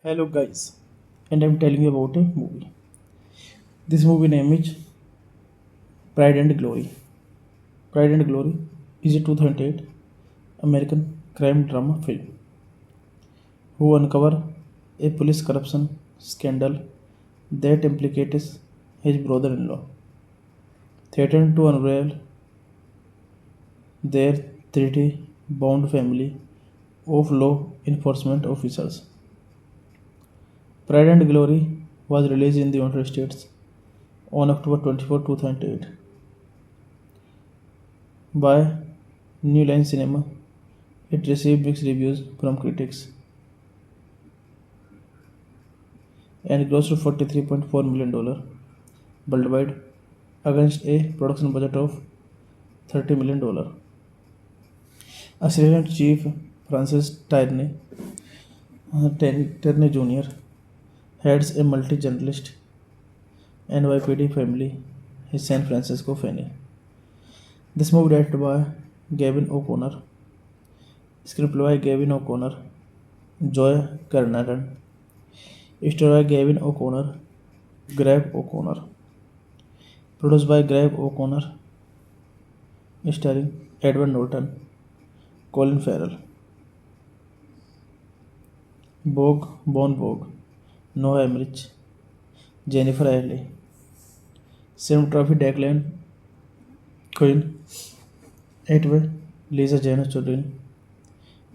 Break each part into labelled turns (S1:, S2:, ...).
S1: Hello guys, and I'm telling you about a movie. This movie name is Pride and Glory. Pride and Glory is a 2008 American crime drama film who uncover a police corruption scandal that implicates his brother-in-law, threatened to unravel their 30 bound family of law enforcement officers. Pride and Glory was released in the United States on October 24, 2008 by New Line Cinema. It received mixed reviews from critics and grossed $43.4 million worldwide against a production budget of $30 million. Assistant Chief Francis Terney Jr. heads a multi-journalist NYPD family in San Francisco Fanny. This movie directed by Gavin O'Connor, screenplay by Gavin O'Connor, Joy Carnahan, story by Gavin O'Connor, Greg O'Connor, produced by Greg O'Connor, starring Edward Norton, Colin Farrell, Bogue, Noah Emmerich, Jennifer Ailey, cinematography Declan Quinn, Atway, Lisa Jane Chodin,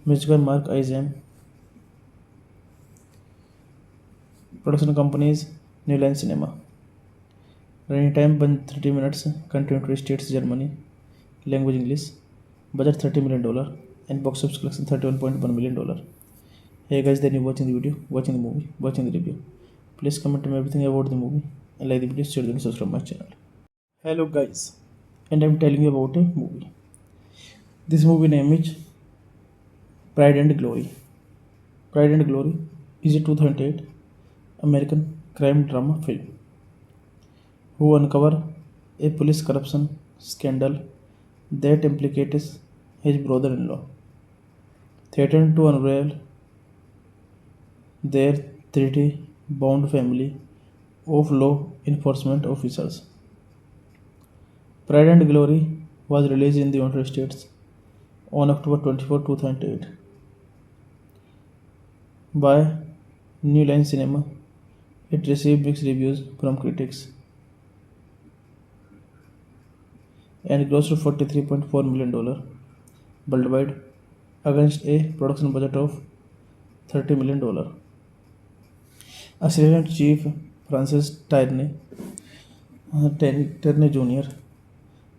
S1: music by Mark Izam, production companies New Line Cinema. Running time 30 minutes, country states Germany, language English, budget $30 million, and box office collection $31.1 million. Hey guys, then you watching the video, watching the movie, watching the review. Please comment me everything about the movie and like the video, share and subscribe my channel. Hello guys, and I'm telling you about a movie. This movie name is Pride and Glory. Pride and Glory is a 2008 American crime drama film who uncover a police corruption scandal that implicates his brother-in-law, threatened to unravel their 30 bound family of law enforcement officers. Pride and Glory was released in the United States on October 24, 2008 by New Line Cinema. It received mixed reviews from critics and grossed $43.4 million worldwide against a production budget of $30 million. Assistant Chief Francis Terney Jr.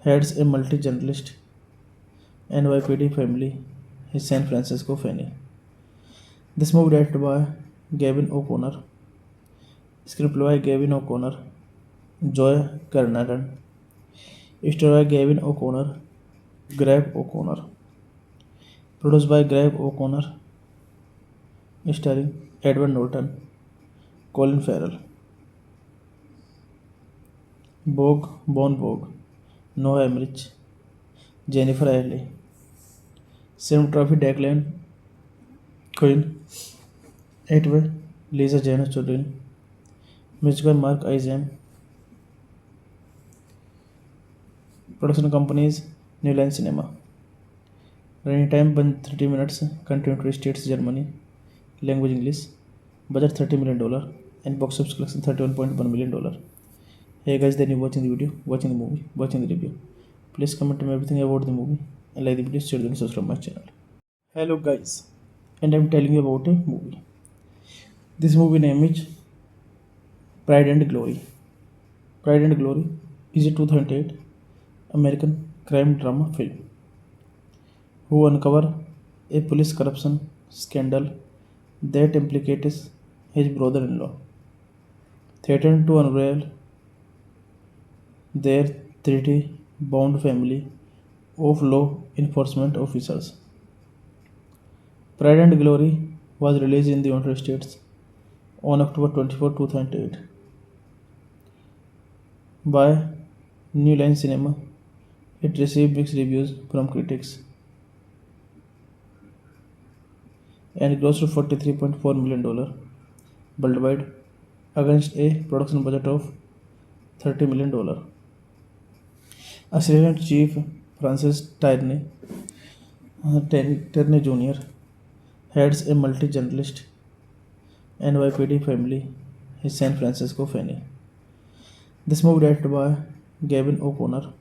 S1: heads a multi-journalist NYPD family in San Francisco Fanny. This movie directed by Gavin O'Connor, screenplay by Gavin O'Connor, Joy Carnahan, Starred by Gavin O'Connor, Greg O'Connor. Produced by Greg O'Connor, starring Edward Norton, Colin Farrell, Bon Vogue, Noah Emmerich, Jennifer Ailey, cinematography Declan Quinn, Edward Lisa Jane Chodin, music by Mark Isam. Production companies New Line Cinema. Running time 30 minutes. Country States Germany. Language English. Budget $30 million and box office collection $31.1 million. Hey guys, then you watching the video, watching the movie, watching the review. Please comment me everything about the movie and like the video, share and subscribe my channel. Hello guys, and I'm telling you about a movie. This movie name is Pride and Glory. Pride and Glory is a 2008 American crime drama film who uncover a police corruption scandal that implicates his brother-in-law, threatened to unravel their 30-bound family of law enforcement officers. Pride and Glory was released in the United States on October 24, 2008 by New Line Cinema. It received mixed reviews from critics and grossed $43.4 million worldwide against a production budget of $30 million. Assistant Chief Francis Tierney Jr. heads a multi-journalist NYPD family in San Francisco Fanny. This movie directed by Gavin O'Connor,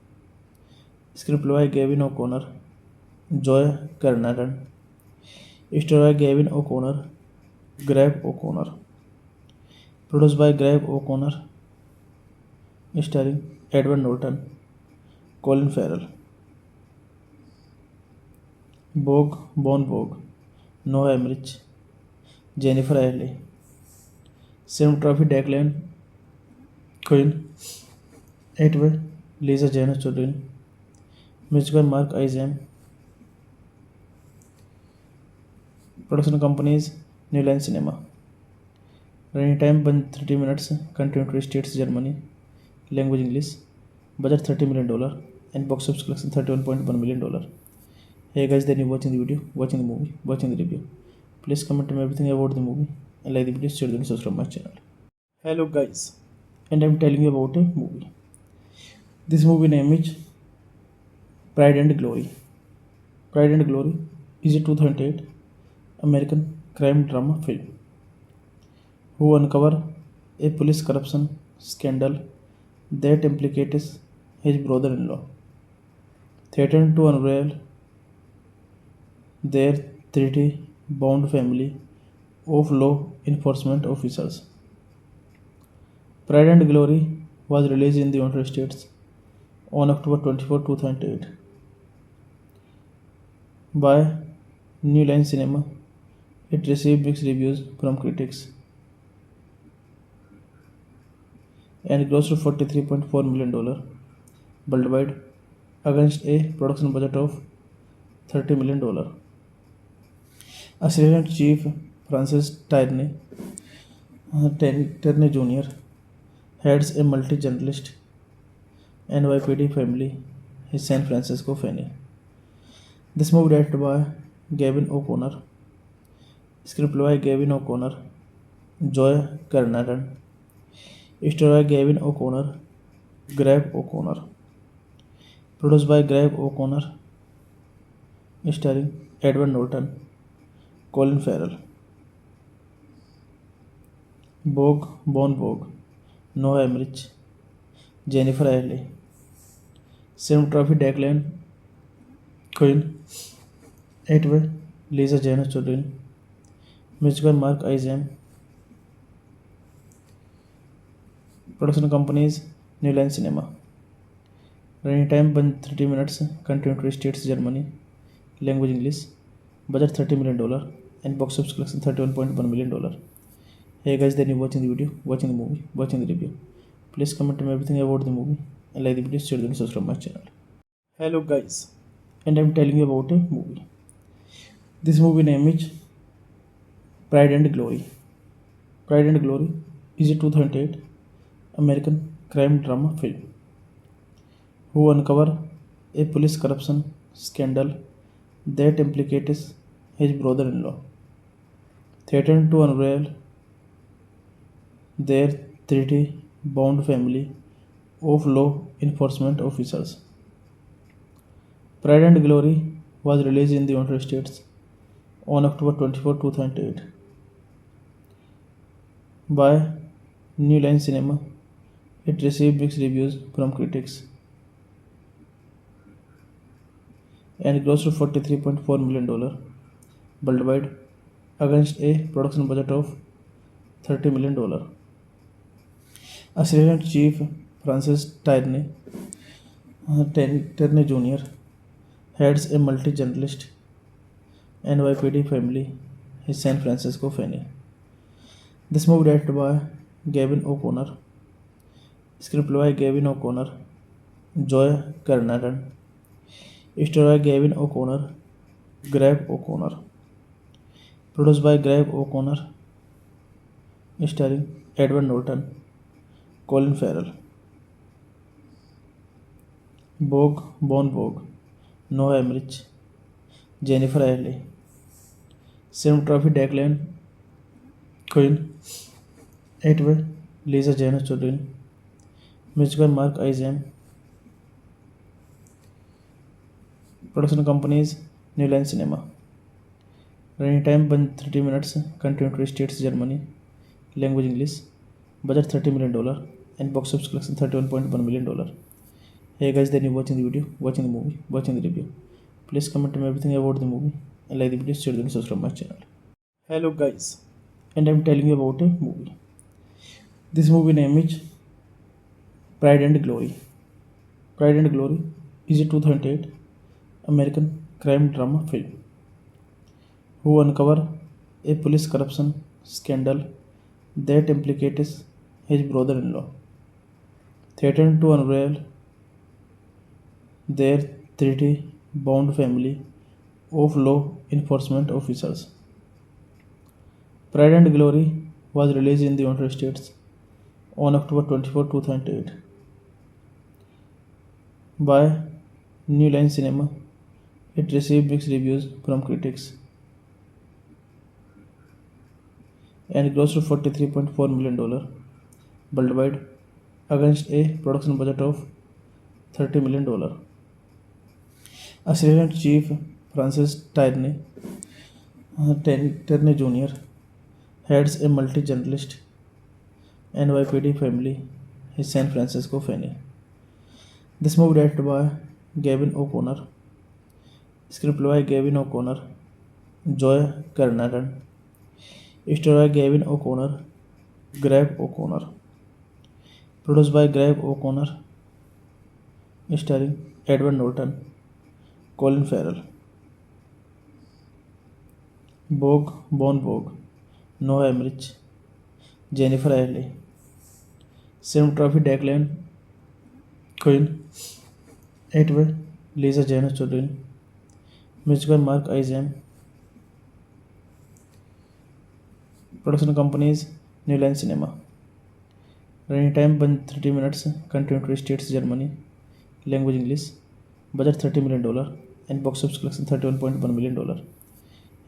S1: screenplay by Gavin O'Connor, Joy Carnahan, starred by Gavin O'Connor, Greg O'Connor, produced by Greg O'Connor, starring Edward Norton, Colin Farrell, Bon Vogue, Noah Emmerich, Jennifer Ailey, cinematography Declan Quinn, Edward Lisa Jane Chodin, music by Mark Isam. Production companies New Line Cinema. Running time 30 minutes. Country States Germany. Language English. Budget $30 million and box office collection $31.1 million. Hey guys, then you watching the video, watching the movie, watching the review. Please comment me everything about the movie and like the video, share and subscribe my channel. Hello guys, and I'm telling you about a movie. This movie name is Pride and Glory. Pride and Glory is a 2008 American crime drama film who uncover a police corruption scandal that implicates his brother-in-law, threatened to unravel their 30-bound family of law enforcement officers. Pride and Glory was released in the United States on October 24, 2008 by New Line Cinema. It received mixed reviews from critics and grossed $43.4 million worldwide against a production budget of $30 million. Assistant Chief Francis Tierney Jr. heads a multi-journalist NYPD family in San Francisco Fanny. This movie directed by Gavin O'Connor, screenplay by Gavin O'Connor, Joy Carnahan, starred by Gavin O'Connor, Greg O'Connor, produced by Greg O'Connor, starring Edward Norton, Colin Farrell, Bon Vogue, Noah Emmerich, Jennifer Ailey, cinematography Declan Quinn, Edward Lisa Jane Chodin, music by Mark Isam. Production companies New Line Cinema. Running time 30 minutes. Country States Germany. Language English. Budget $30 million and box office collection $31.1 million. Hey guys, then you watching the video, watching the movie, watching the review. Please comment me everything about the movie and like the video, share and subscribe my channel. Hello guys, and I'm telling you about a movie. This movie name is Pride and Glory. Pride and Glory is a 2008 American crime drama film who uncover a police corruption scandal that implicates his brother-in-law, threatened to unravel their 30 bound family of law enforcement officers. Pride and Glory was released in the United States on October 24, 2008 by New Line Cinema. It received mixed reviews from critics and grossed $43.4 million worldwide against a production budget of $30 million. Assistant Chief Francis Terney Jr. heads a multi-journalist NYPD family in San Francisco Fanny. This movie directed by Gavin O'Connor, screenplay by Gavin O'Connor, Joy Carnahan, story by Gavin O'Connor, Greg O'Connor, produced by Greg O'Connor, starring Edward Norton, Colin Farrell, Bogue, Noah Emmerich, Jennifer Ailey, cinematography Declan Quinn, Edward, Lisa Jane Chodin, music by Mark Izam, production companies New Line Cinema. Running time 30 minutes, country United States, Germany, language English, budget $30 million, and box office collection $31.1 million. Hey guys, then you watching the video, watching the movie, watching the review. Please comment me everything about the movie and like the video, share and subscribe my channel. Hello guys, and I'm telling you about a movie. This movie name is Pride and Glory. Pride and Glory is a 2008 American crime drama film who uncover a police corruption scandal that implicates his brother-in-law, threatened to unravel their 30-bound family of law enforcement officers. Pride and Glory was released in the United States on October 24, 2008 by New Line Cinema. It received mixed reviews from critics and grossed $43.4 million worldwide against a production budget of $30 million. Assistant Chief Francis Terney Jr. heads a multi-journalist NYPD family in San Francisco Fanny. This movie directed by Gavin O'Connor, screenplay by Gavin O'Connor, Joy Carnahan, story by Gavin O'Connor, Greg O'Connor, produced by Greg O'Connor, starring Edward Norton, Colin Farrell, Bogue, Noah Emmerich, Jennifer Ailey, cinematography Declan Quinn, Edward, Lisa Jane Chodin, music by Mark Izam, production companies New Line Cinema. Running time 30 minutes, country United States, Germany, language English, budget $30 million, and box office collection $31.1 million.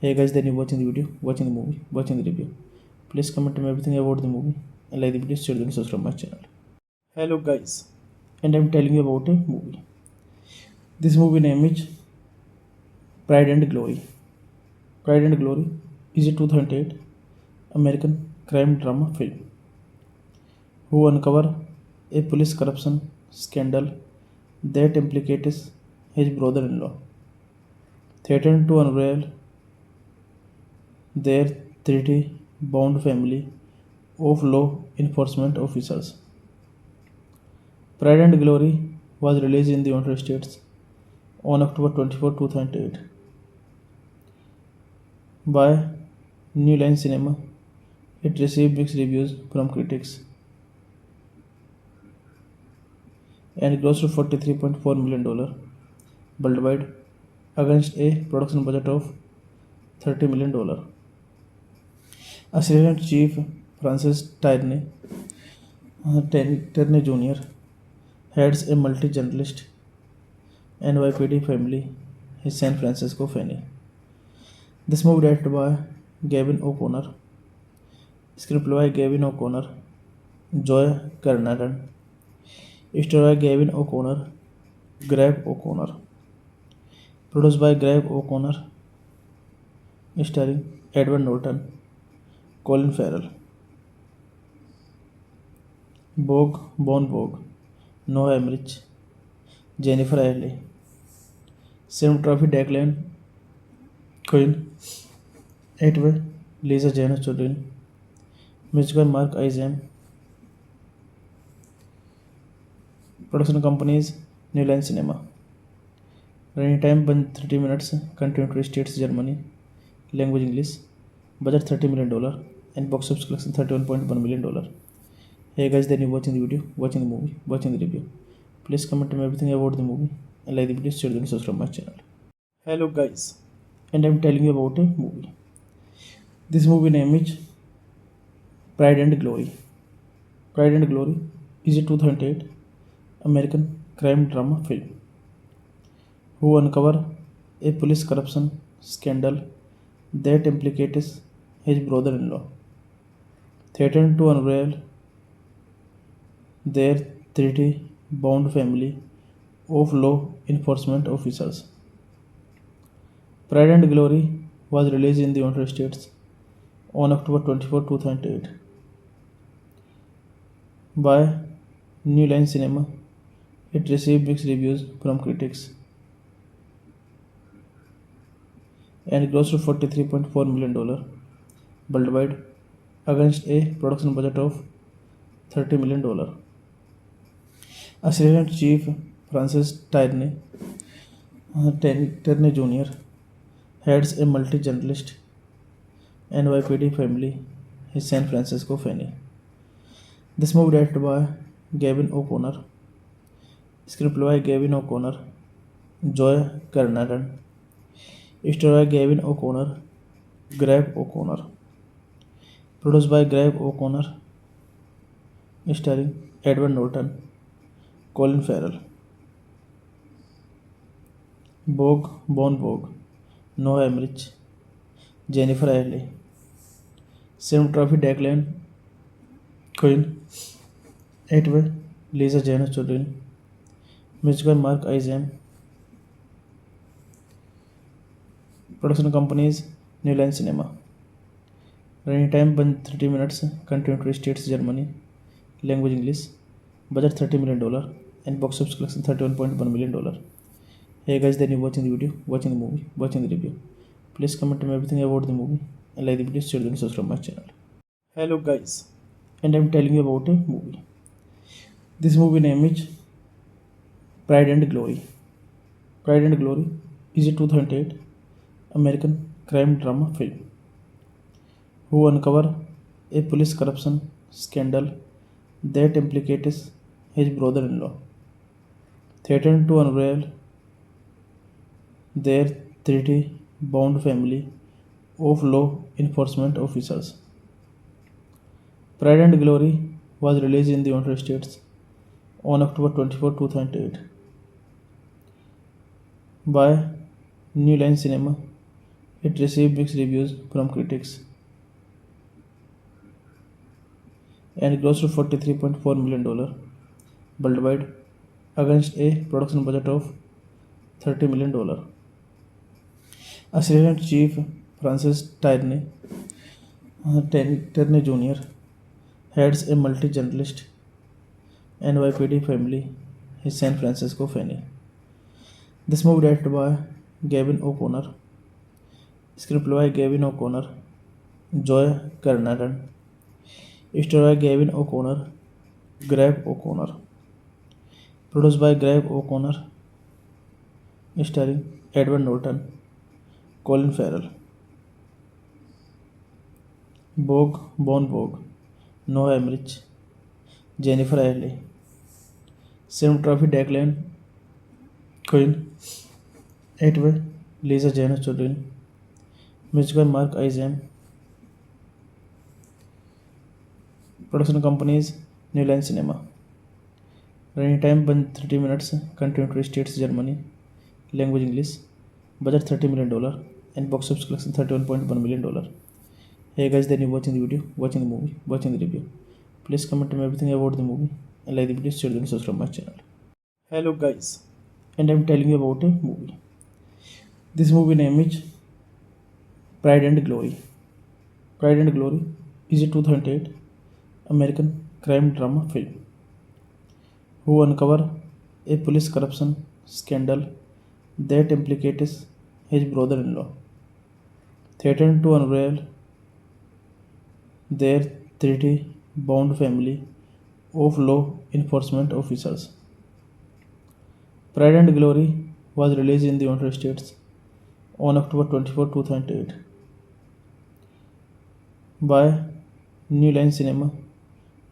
S1: Hey guys, then you watching the video, watching the movie, watching the review. Please comment me everything about the movie and like the video, share and subscribe my channel. Hello guys, and I'm telling you about a movie. This movie name is Pride and Glory. Pride and Glory is a 2008 American crime drama film who uncover a police corruption scandal that implicates his brother-in-law, threatened to unravel their 30-bound family of law enforcement officers. Pride and Glory was released in the United States on October 24, 2008 by New Line Cinema. It received mixed reviews from critics and grossed to $43.4 million worldwide against a production budget of $30 million. Assistant Chief Francis Terney Jr. heads a multi-journalist NYPD family in San Francisco Fanny. This movie directed by Gavin O'Connor, screenplay by Gavin O'Connor, Joy Carnahan, story by Gavin O'Connor, Greg O'Connor, produced by Greg O'Connor, starring Edward Norton, Colin Farrell, Bon Vogue, Noah Emmerich, Jennifer Ailey, cinematography Declan Quinn, Edward Lisa Jane Chodin, music by Mark Isam, production companies New Line Cinema. Running time 30 minutes, country United States, Germany, language English, budget $30 million, and box office collection $31.1 million. Hey guys, then you watching the video, watching the movie, watching the review. Please comment me everything about the movie and like the video, share the video, subscribe my channel. Hello guys, and I'm telling you about a movie. This movie name is Pride and Glory. Pride and Glory is a 2008 American crime drama film who uncover a police corruption scandal that implicates his brother-in-law, threatened to unravel their 30 bound family of law enforcement officers. Pride and Glory was released in the United States on October 24, 2008 by New Line Cinema. It received mixed reviews from critics and grossed to $43.4 million worldwide against a production budget of $30 million. Assistant Chief Francis Terney Jr. heads a multi-journalist NYPD family in San Francisco Fanny. This movie directed by Gavin O'Connor, screenplay by Gavin O'Connor, Joy Carnahan, story by Gavin O'Connor, Greg O'Connor, produced by Greg O'Connor, starring Edward Norton, Colin Farrell, Bon Vogue, Noah Emmerich, Jennifer Ailey, cinematography Declan Quinn, Edward Lisa Jane Chodin, music by Mark Isam, production companies New Line Cinema. Running time 30 minutes, country United States, Germany, language English, budget $30 million, and box office collection $31.1 million. Hey guys, then you watching the video, watching the movie, watching the review. Please comment me everything about the movie and like the video, share the video, subscribe my channel. Hello guys, and I'm telling you about a movie. This movie name is Pride and Glory. Pride and Glory is a 2008 American crime drama film who uncover a police corruption scandal that implicates his brother-in-law, threatened to unravel their 30-bound family of law enforcement officers. Pride and Glory was released in the United States on October 24, 2008 by New Line Cinema. It received mixed reviews from critics and grossed to $43.4 million worldwide against a production budget of $30 million. Assistant Chief Francis Terney Jr. heads a multi-journalist NYPD family in San Francisco Fanny. This movie directed by Gavin O'Connor, screenplay by Gavin O'Connor, Joy Carnahan, story by Gavin O'Connor, Greg O'Connor, produced by Greg O'Connor, starring Edward Norton, Colin Farrell, Bon Vogue, Noah Emmerich, Jennifer Ailey, cinematography Declan Quinn, 8 by Lisa Jane Chodin, music by Mark Izam, production companies New Line Cinema. Running time 30 minutes, country United States, Germany, language English, budget $30 million, and box office collection $31.1 million. Hey guys, then you watching the video, watching the movie, watching the review. Please comment me everything about the movie and like the video, share the video, subscribe my channel. Hello guys, and I'm telling you about a movie. This movie name is Pride and Glory. Pride and Glory is a 2008 American crime drama film who uncover a police corruption scandal that implicates his brother-in-law, threatened to unravel their 30-bound family of law enforcement officers. Pride and Glory was released in the United States on October 24, 2008 by New Line Cinema.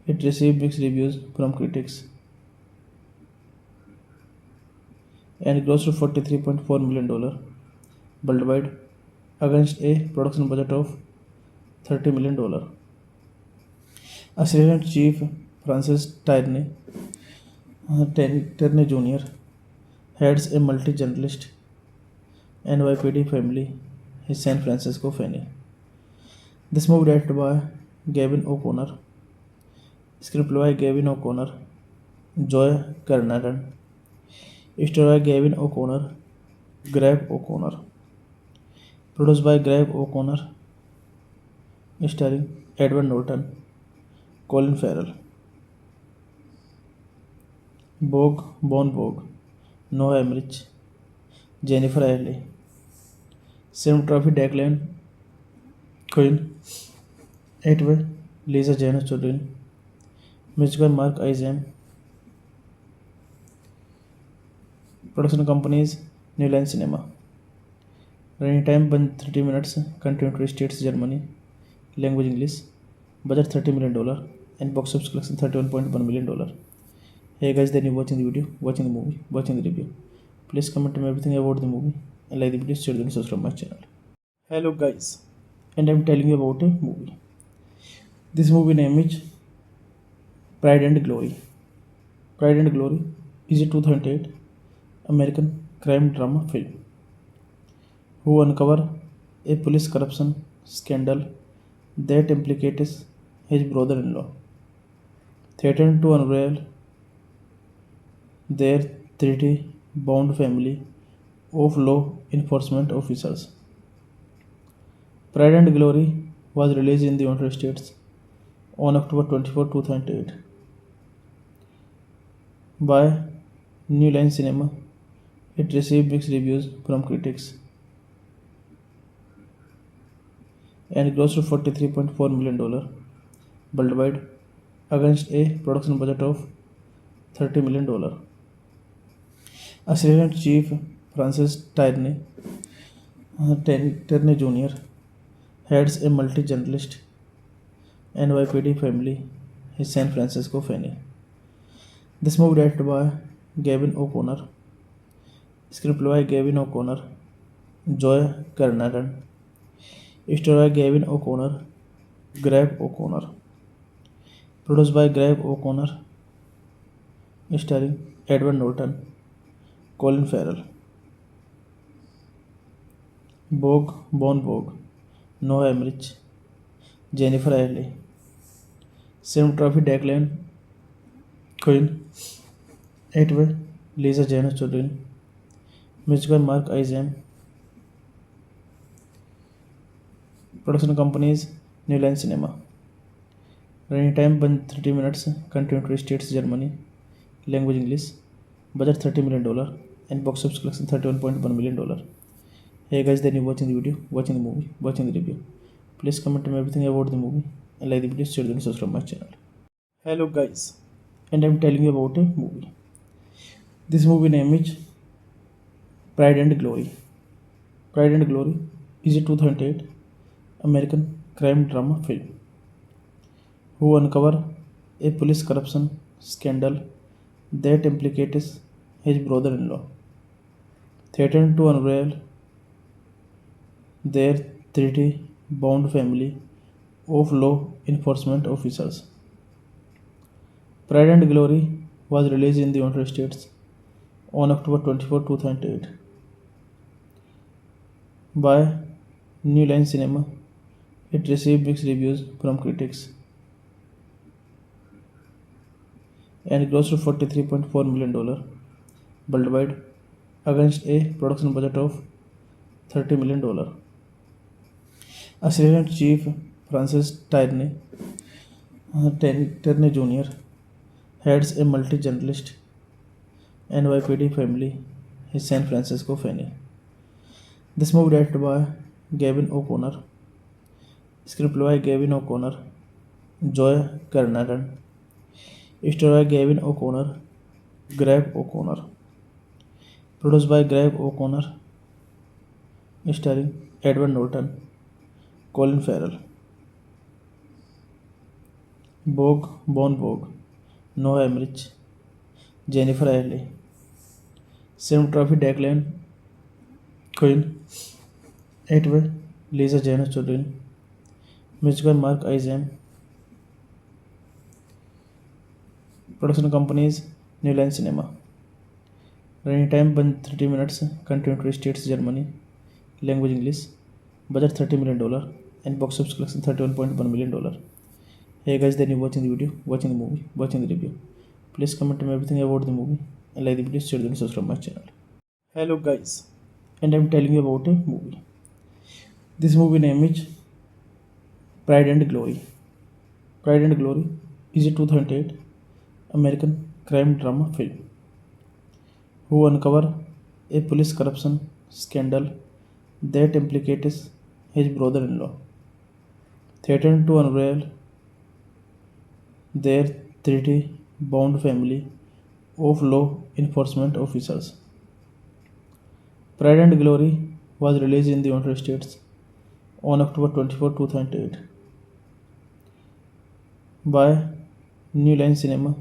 S1: It received mixed reviews from critics and grossed $43.4 million worldwide against a production budget of $30 million. Assistant Chief Francis Terney Jr. heads a multi-journalist NYPD family in San Francisco Fanny. This movie directed by Gavin O'Connor, screenplay by Gavin O'Connor, Joy Carnahan, story by Gavin O'Connor, Greg O'Connor, produced by Greg O'Connor, starring Edward Norton, Colin Farrell, Bon Vogue, Noah Emmerich, Jennifer Ailey, cinematography Declan Quinn, 8 by Lisa Jane Chodin, music by Mark Izam, production companies New Line Cinema. Running time 30 minutes, country United States, Germany, language English, budget $30 million, and box office collection $31.1 million. Hey guys, then you watching the video, watching the movie, watching the review. Please comment me everything about the movie and like the video, share the video, subscribe my channel. Hello guys, and I'm telling you about a movie. This movie name is Pride and Glory. Pride and Glory is a 2008 American crime drama film who uncover a police corruption scandal that implicates his brother-in-law, threatened to unravel their 30-bound family of law enforcement officers. Pride and Glory was released in the United States on October 24, 2008 by New Line Cinema. It received mixed reviews from critics and grossed $43.4 million worldwide against a production budget of $30 million. Assistant Chief Francis Terney Jr. heads a multi-journalist NYPD family in San Francisco Fanny. This movie directed by Gavin O'Connor, screenplay by Gavin O'Connor, Joy Carnahan, story by Gavin O'Connor, Greg O'Connor, produced by Greg O'Connor, starring Edward Norton, Colin Farrell, Bon Vogue, Noah Emmerich, Jennifer Ailey, cinematography Declan Quinn, 8 by Lisa Jane Chodin, music by Mark Izam, production companies New Line Cinema. Running time 30 minutes, country United States, Germany, language English, budget $30 million, and box office collection $31.1 million. Hey guys, then you watching the video, watching the movie, watching the review. Please comment me everything about the movie and like the video, share the video, subscribe my channel. Hello guys, and I'm telling you about a movie. This movie name is Pride and Glory. Pride and Glory is a 2008 American crime drama film who uncover a police corruption scandal that implicates his brother-in-law, threatened to unravel their treaty-bound family of law enforcement officers. Pride and Glory was released in the United States on October 24, 2008 by New Line Cinema. It received mixed reviews from critics and grossed $43.4 million worldwide against a production budget of $30 million. Assistant Chief Francis Terney Jr. heads a multi-journalist NYPD family in San Francisco Fanny. This movie directed by Gavin O'Connor, screenplay by Gavin O'Connor, Joy Carnahan, story by Gavin O'Connor, Greg O'Connor, produced by Greg O'Connor, starring Edward Norton, Colin Farrell, Bon Vogue, Noah Emmerich, Jennifer Ailey, cinematography Declan Quinn, Edward Lisa Jane Chodin, music by Mark Isam, production companies New Line Cinema. Running time 30 minutes, country United States, Germany, language English, budget $30 million, and box office collection $31.1 million. Hey guys, then you watching the video, watching the movie, watching the review. Please comment me everything about the movie and like the video, share and subscribe my channel. Hello guys, and I'm telling you about a movie. This movie name is Pride and Glory. Pride and Glory is a 2008 American crime drama film who uncover a police corruption scandal that implicates his brother-in-law, threatened to unravel their treaty-bound family of law enforcement officers. Pride and Glory was released in the United States on October 24, 2008 by New Line Cinema.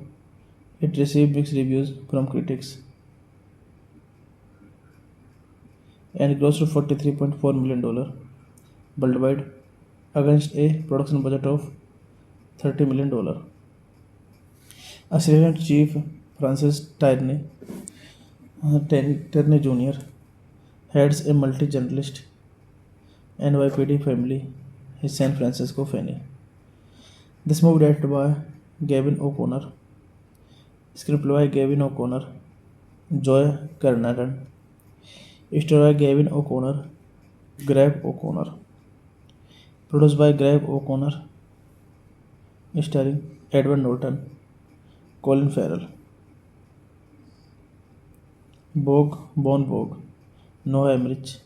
S1: It received mixed reviews from critics and grossed $43.4 million worldwide against a production budget of $30 million. Assistant Chief Francis Terney Jr. heads a multi-journalist NYPD family in San Francisco Fanny. This movie directed by Gavin O'Connor, screenplay by Gavin O'Connor, Joy Carnahan, story by Gavin O'Connor, Greg O'Connor, produced by Greg O'Connor, starring Edward Norton, Colin Farrell, Bon Vogue, Noah Emmerich,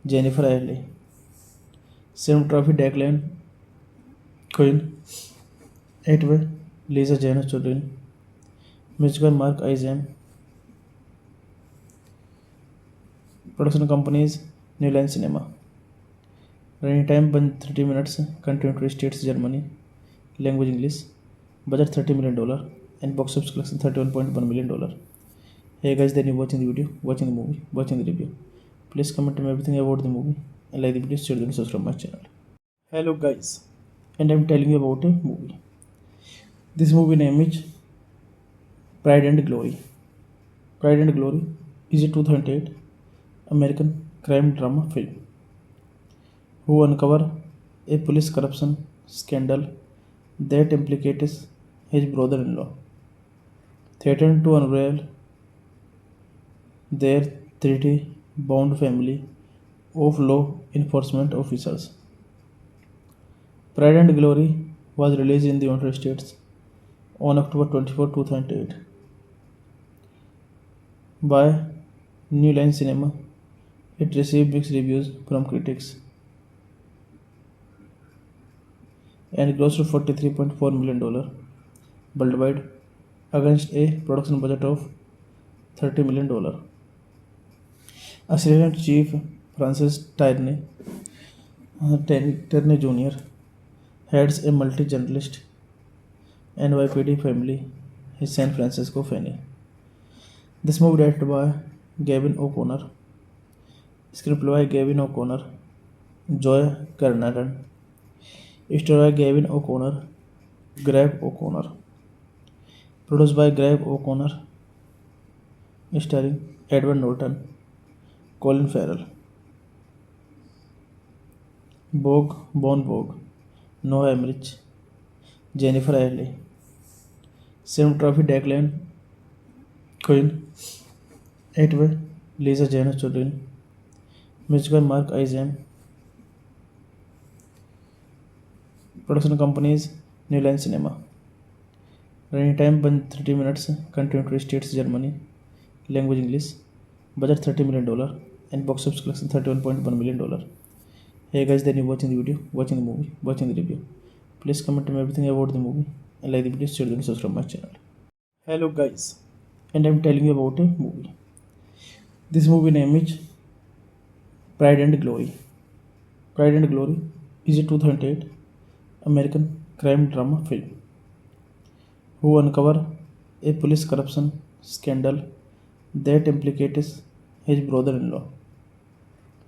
S1: Jennifer Ailey, cinematography Declan Quinn, Edward Lisa Jane Chodin, music by Mark Isam, production companies New Line Cinema. Running time 30 minutes, country United States, Germany, language English, budget $30 million, and box office collection $31.1 million. Hey guys, then you watching the video, watching the movie, watching the review. Please comment me everything about the movie and like the video, share and subscribe my channel. Hello guys, and I'm telling you about a movie. This movie name is Pride and Glory. Pride and Glory is a 2008 American crime drama film who uncover a police corruption scandal that implicates his brother-in-law, threatened to unravel their treaty-bound family of law enforcement officers. Pride and Glory was released in the United States on October 24, 2008 by New Line Cinema. It received mixed reviews from critics and grossed $43.4 million worldwide against a production budget of $30 million. Assistant Chief Francis Terney Jr. heads a multi-journalist NYPD family is San Francisco Fanny. This movie directed by Gavin O'Connor, screenplay by Gavin O'Connor, Joy Carnahan, story by Gavin O'Connor, Greg O'Connor, produced by Greg O'Connor, starring Edward Norton, Colin Farrell, Bon Vogue, Noah Emmerich, Jennifer Ailey, cinematography Declan Quinn, Edward Lisa Jane Chodin, music by Mark Isam, production companies New Line Cinema. Running time 30 minutes, country United States, Germany, language English, budget $30 million, and box office collection $31.1 million. Hey guys, then you watching the video, watching the movie, watching the review. Please comment me everything about the movie and like the video, share and subscribe my channel. Hello guys, and I'm telling you about a movie. This movie name is Pride and Glory. Pride and Glory is a 2008 American crime drama film who uncover a police corruption scandal that implicates his brother-in-law,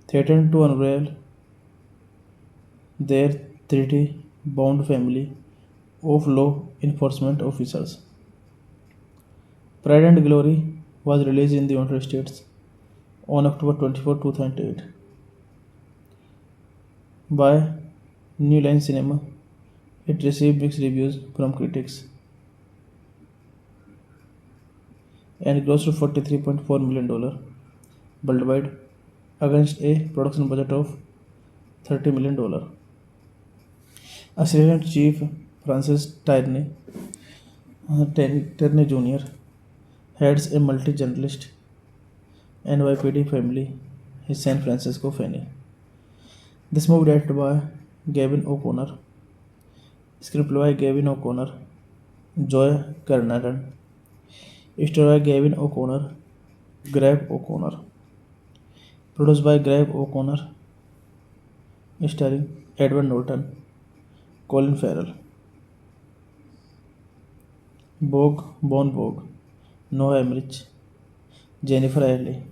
S1: threatened to unravel their 30-bound family of law enforcement officers. Pride and Glory was released in the United States on October 24, 2008 by New Line Cinema. It received mixed reviews from critics and grossed $43.4 million worldwide against a production budget of $30 million. Assistant Chief Francis Tierney Jr. heads a multi-journalist NYPD family in San Francisco Fanny. This movie directed by Gavin O'Connor, screenplay by Gavin O'Connor, Joy Carnahan, story by Gavin O'Connor, Greg O'Connor, produced by Greg O'Connor, starring Edward Norton, Colin Farrell, Bon Vogue, Noah Emmerich, Jennifer Ailey,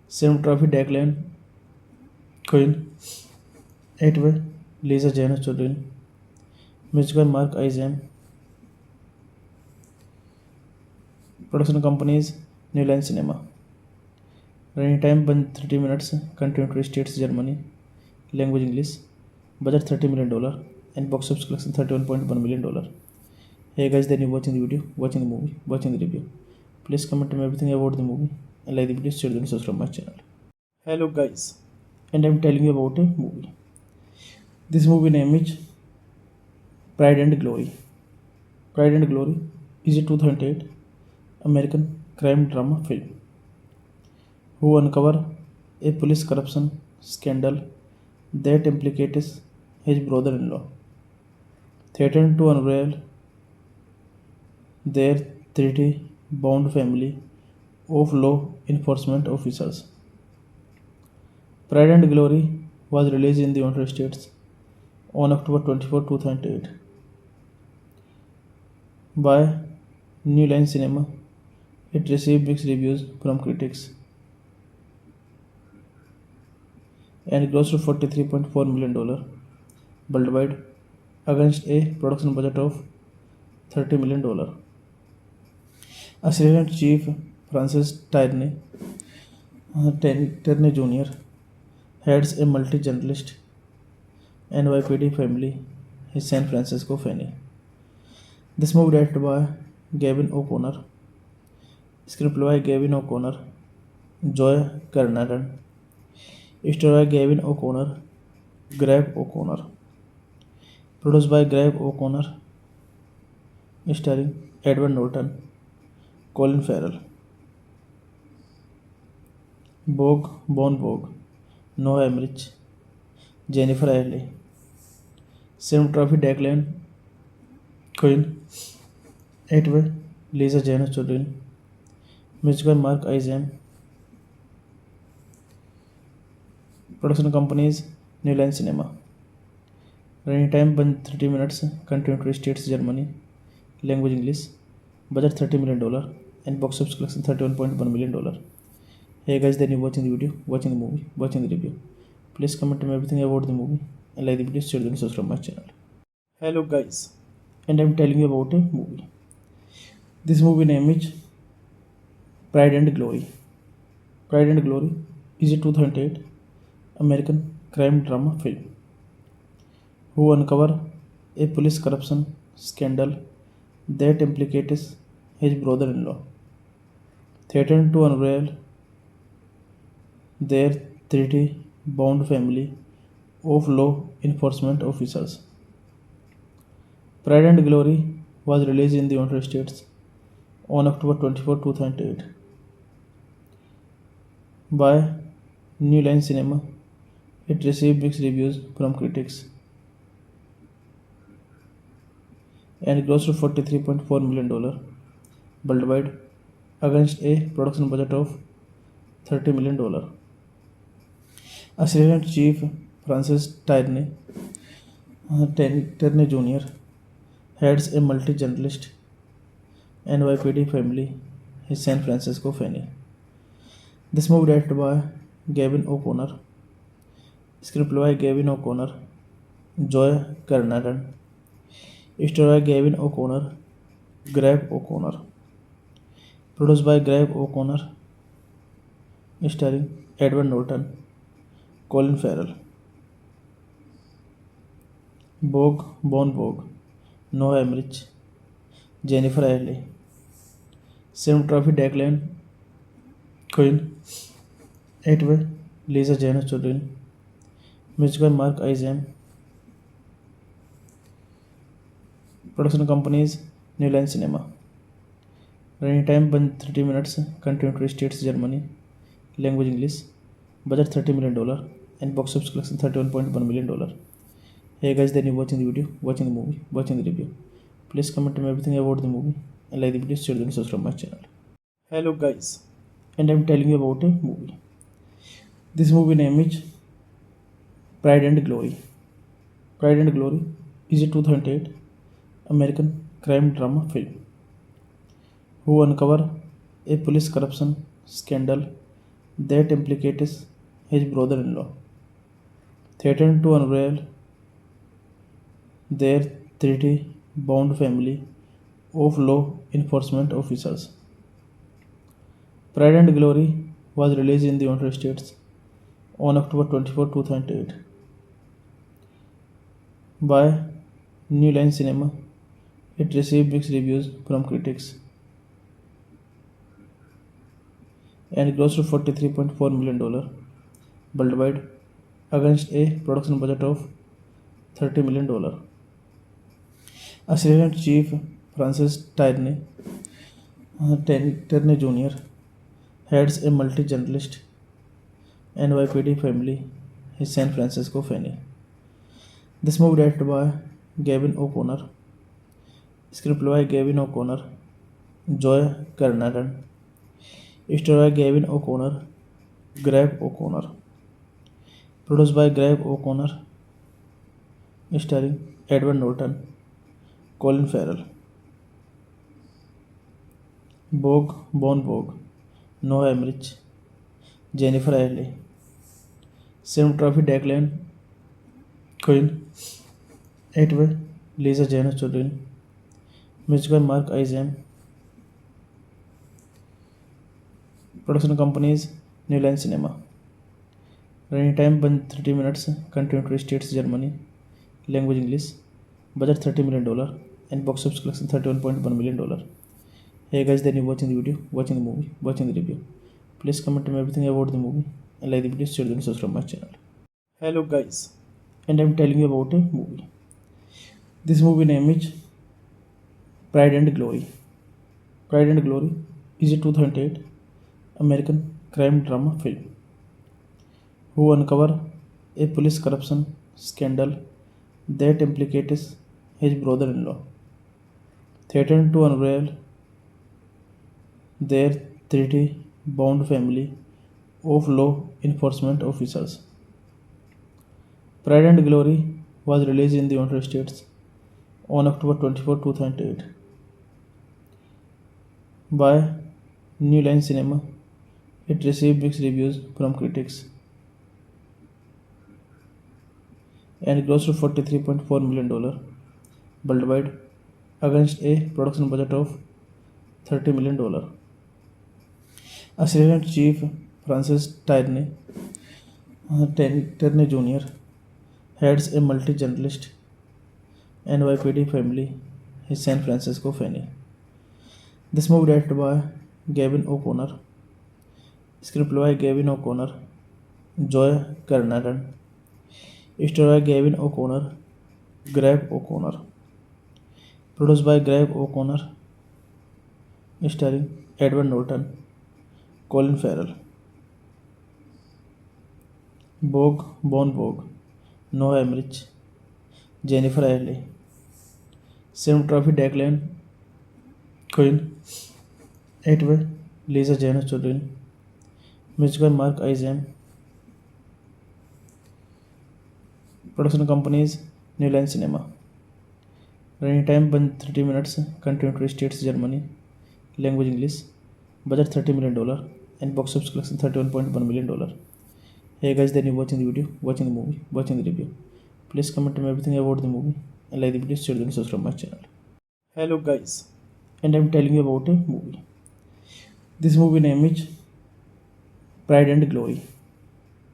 S1: cinematography Declan Quinn, Edward Lisa Jane Chodin, music by Mark Isam, production companies New Line Cinema. Running time 30 minutes, country United States, Germany, language English, budget $30 million, and box office collection $31.1 million. Hey guys, then you watching the video, watching the movie, watching the review. Please comment me everything about the movie and like the video, share and subscribe my channel. Hello guys, and I'm telling you about a movie. This movie name is Pride and Glory. Pride and Glory is a 2008 American crime drama film who uncover a police corruption scandal that implicates his brother-in-law, threatened to unravel their 30-bound family of law enforcement officers. Pride and Glory was released in the United States on October 24, 2008 by New Line Cinema. It received mixed reviews from critics and grossed $43.4 million worldwide against a production budget of $30 million. Assistant Chief Francis Tierney Jr. heads a multi-journalist NYPD family in San Francisco Fanny. This movie directed by Gavin O'Connor, screenplay by Gavin O'Connor, Joy Carnahan, story by Gavin O'Connor, Greg O'Connor, produced by Greg O'Connor, starring Edward Norton, Colin Farrell, Bon Vogue, Noah Emmerich, Jennifer Ailey, cinematography Declan Quinn, Edward Lisa Jane Chodin, music by Mark Isam, production companies New Line Cinema. Running time 30 minutes, country United States, Germany, language English, budget $30 million, and box office collection $31.1 million. Hey guys, then you watching the video, watching the movie, watching the review. Please comment me everything about the movie and like the video, share and subscribe my channel. Hello guys, and I'm telling you about a movie. This movie name is Pride and Glory. Pride and Glory is a 2008 American crime drama film who uncover a police corruption scandal that implicates his brother-in-law, threatened to unravel their 30 bound family of law enforcement officers. Pride and Glory was released in the United States on October 24, 2008 by New Line Cinema. It received mixed reviews from critics and grossed $43.4 million worldwide against a production budget of $30 million. Assistant Chief Francis Terney Jr. heads a multi-journalist NYPD family in San Francisco Fanny. This movie directed by Gavin O'Connor, screenplay by Gavin O'Connor, Joy Carnahan, story by Gavin O'Connor, Greg O'Connor, produced by Greg O'Connor, starring Edward Norton, Colin Farrell, Bon Vogue, Noah Emmerich, Jennifer Ailey, cinematography Declan Quinn, Atway, Lisa Jane Chodin, music by Mark Izam, production companies New Line Cinema. Running time 30 minutes, country States Germany, language English, budget $30 million, and box office collection $31.1 million. Hey guys, then you watching the video, watching the movie, watching the review. Please comment me everything about the movie and like the video, share and subscribe my channel. Hello guys, and I'm telling you about a movie. This movie name is Pride and Glory. Pride and Glory is a 2008 American crime drama film who uncover a police corruption scandal that implicates his brother-in-law, threatened to unravel their 30-bound family of law enforcement officers. Pride and Glory was released in the United States on October 24, 2008 by New Line Cinema. It received mixed reviews from critics and grossed $43.4 million worldwide against a production budget of $30 million. Assistant Chief Francis Terney Jr. heads a multi-journalist NYPD family in San Francisco Fanny. This movie directed by Gavin O'Connor, screenplay by Gavin O'Connor, Joy Carnahan, story by Gavin O'Connor, Greg O'Connor, produced by Greg O'Connor, starring Edward Norton, Colin Farrell, Bon Vogue, Noah Emmerich, Jennifer Ailey, cinematography Declan Quinn, Atway, Lisa Jane Chodin, music by Mark Izam, production companies New Line Cinema. Running time 30 minutes, country States Germany, language English, budget $30 million, and box office collection $31.1 million. Hey guys, then you watching the video, watching the movie, watching the review. Please comment me everything about the movie and like the video, share and subscribe my channel. Hello guys, and I'm telling you about a movie. This movie name is Pride and Glory. Pride and Glory is a 2008 American crime drama film who uncover a police corruption scandal that implicates his brother-in-law, threatened to unravel their 30-bound family of law enforcement officers. Pride and Glory was released in the United States on October 24, 2008 by New Line Cinema. It received mixed reviews from critics and grossed $43.4 million worldwide against a production budget of $30 million. Assistant Chief Francis Terney Jr. heads a multi-journalist NYPD family in San Francisco Fanny. This movie directed by Gavin O'Connor, screenplay by Gavin O'Connor, Joy Carnahan, story by Gavin O'Connor, Greg O'Connor, produced by Greg O'Connor, starring Edward Norton, Colin Farrell, Bon Vogue, Noah Emmerich, Jennifer Ailey, cinematography Declan Quinn, Edward Lisa Jane Chodin, music by Mark Isam, production companies New Line Cinema. Running time 30 minutes, country United States, Germany, language English, budget $30 million, and box office collection $31.1 million. Hey guys, then you watching the video, watching the movie, watching the review. Please comment me everything about the movie and like the video, share and subscribe my channel. Hello guys, and I'm telling you about a movie. This movie name is Pride and Glory.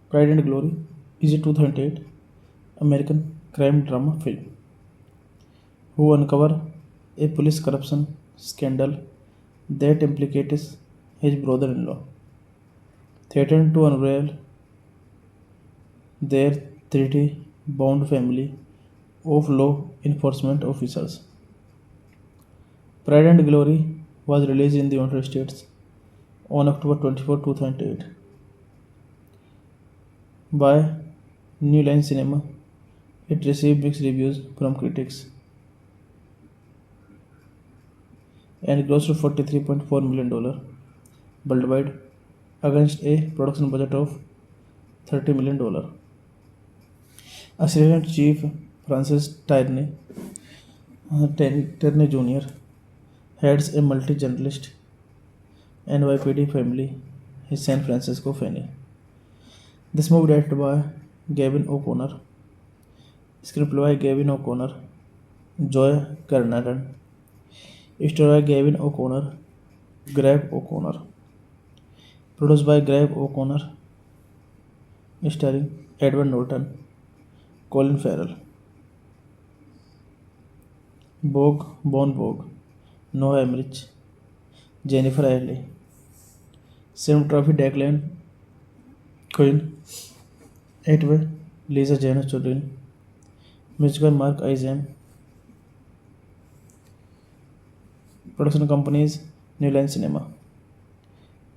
S1: Pride and Glory is a 2008 American crime drama film who uncover a police corruption scandal that implicates his brother-in-law, threatened to unravel their 30-bound family of law enforcement officers. Pride and Glory was released in the United States on October 24, 2008 by New Line Cinema. It received mixed reviews from critics and grossed $43.4 million worldwide against a production budget of $30 million. Assistant Chief Francis Terney Jr. heads a multi-journalist NYPD family in San Francisco Fanny. This movie directed by Gavin O'Connor, screenplay by Gavin O'Connor, Joy Carnahan, story by Gavin O'Connor, Greg O'Connor, produced by Greg O'Connor, starring Edward Norton, Colin Farrell, Bon Vogue, Noah Emmerich, Jennifer Ailey, cinematography Declan Quinn, Edward Lisa Jane Chodin, music by Mark Isam, production companies New Line Cinema.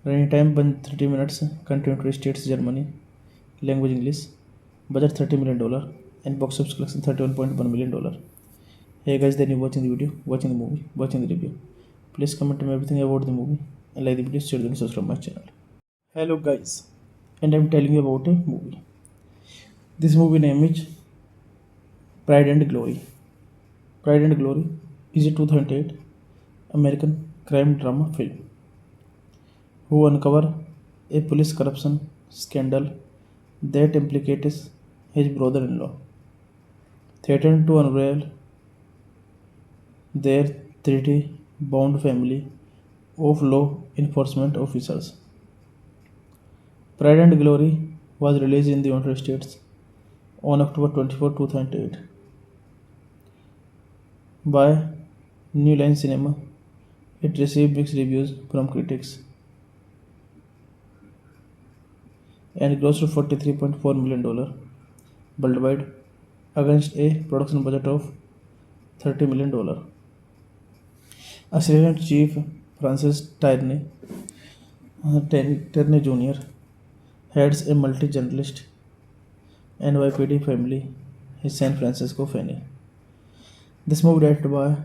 S1: Running time 30 minutes, country United States, Germany, language English, budget $30 million, and box office collection $31.1 million. Hey guys, then you watching the video, watching the movie, watching the review. Please comment me everything about the movie and like the video, share and subscribe my channel. Hello guys, and I'm telling you about a movie. This movie name is Pride and Glory. Pride and Glory is a 2008 American crime drama film who uncover a police corruption scandal that implicates his brother-in-law, threatened to unravel their 30-bound family of law enforcement officers. Pride and Glory was released in the United States on October 24, 2008 by New Line Cinema. It received mixed reviews from critics and grossed $43.4 million worldwide against a production budget of $30 million. Assistant Chief Francis Terney Jr. heads a multi-journalist NYPD family in San Francisco Fanny. This movie directed by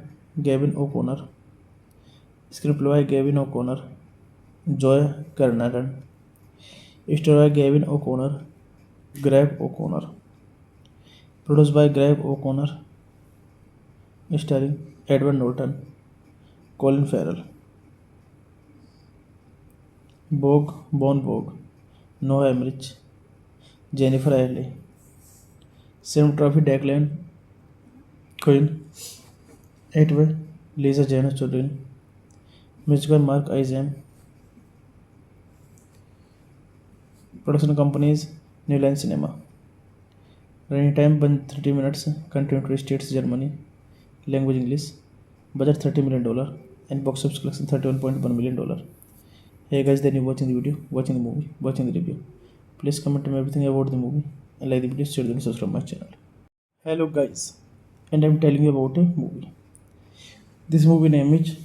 S1: Gavin O'Connor, screenplay by Gavin O'Connor, Joy Carnahan, story by Gavin O'Connor, Greg O'Connor, produced by Greg O'Connor, starring Edward Norton, Colin Farrell, Vogue, Bon Vogue, Noah Emmerich, Jennifer Ailey, Cinematography Declan Quinn, Etway, Lisa Jana Chodin, Music by Mark Izam, Production companies New Line Cinema. Running time 30 minutes, country United States, Germany, language English, budget $30 million, and box office collection $31.1 million. Hey guys, then you watching the video, watching the movie, watching the review. Please comment me everything about the movie and like the video, share and subscribe my channel. Hello guys, and I'm telling you about a movie. This movie name is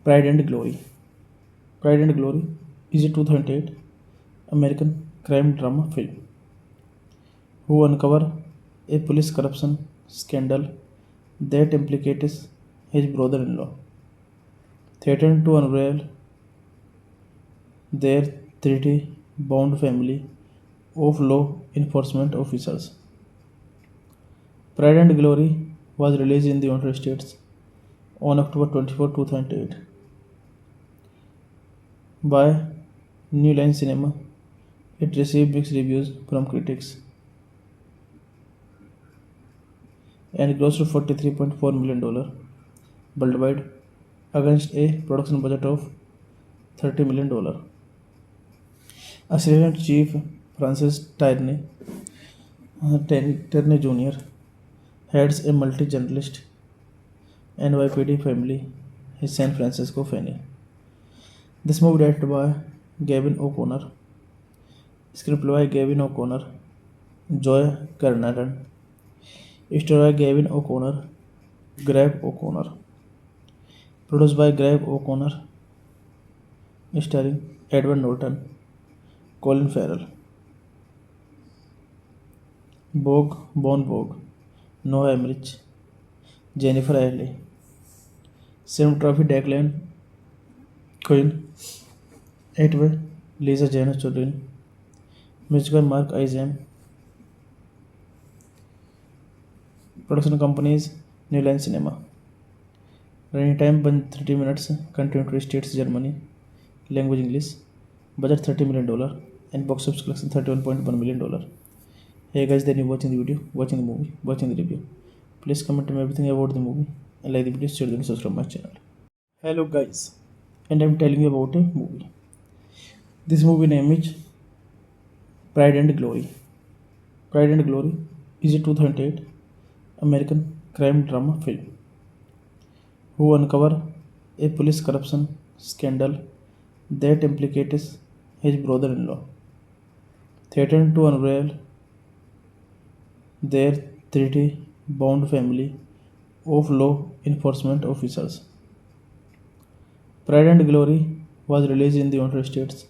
S1: Pride and Glory. Pride and Glory is a 2008 American crime drama film who uncover a police corruption scandal that implicates his brother-in-law, threatened to unravel their 30 bound family of law enforcement officers. Pride and Glory was released in the United States on October 24, 2008 by New Line Cinema. It received mixed reviews from critics and grossed $43.4 million worldwide against a production budget of $30 million. Assistant Chief Francis Terney Jr. heads a multi-journalist NYPD family in San Francisco Fanny. This movie directed by Gavin O'Connor, screenplay by Gavin O'Connor, Joy Carnahan, story by Gavin O'Connor, Greg O'Connor, produced by Greg O'Connor, starring Edward Norton, Colin Farrell, Vogue, Bon Vogue, Noah Emmerich, Jennifer Ailey, Cinematography Declan Quinn, Etway, Lisa Jana Chodin, Music by Mark Izam, Production companies New Line Cinema. Running time 30 minutes, country United States, Germany, language English, budget $30 million, and box office collection $31.1 million. Hey guys, then you watching the video, watching the movie, watching the review. Please comment me everything about the movie and like the video, share and subscribe my channel. Hello guys, and I'm telling you about a movie. This movie name is Pride and Glory. Pride and Glory is a 2008 American crime drama film who uncover a police corruption scandal that implicates his brother-in-law, threatened to unravel their 30-bound family of law enforcement officers. Pride and Glory was released in the United States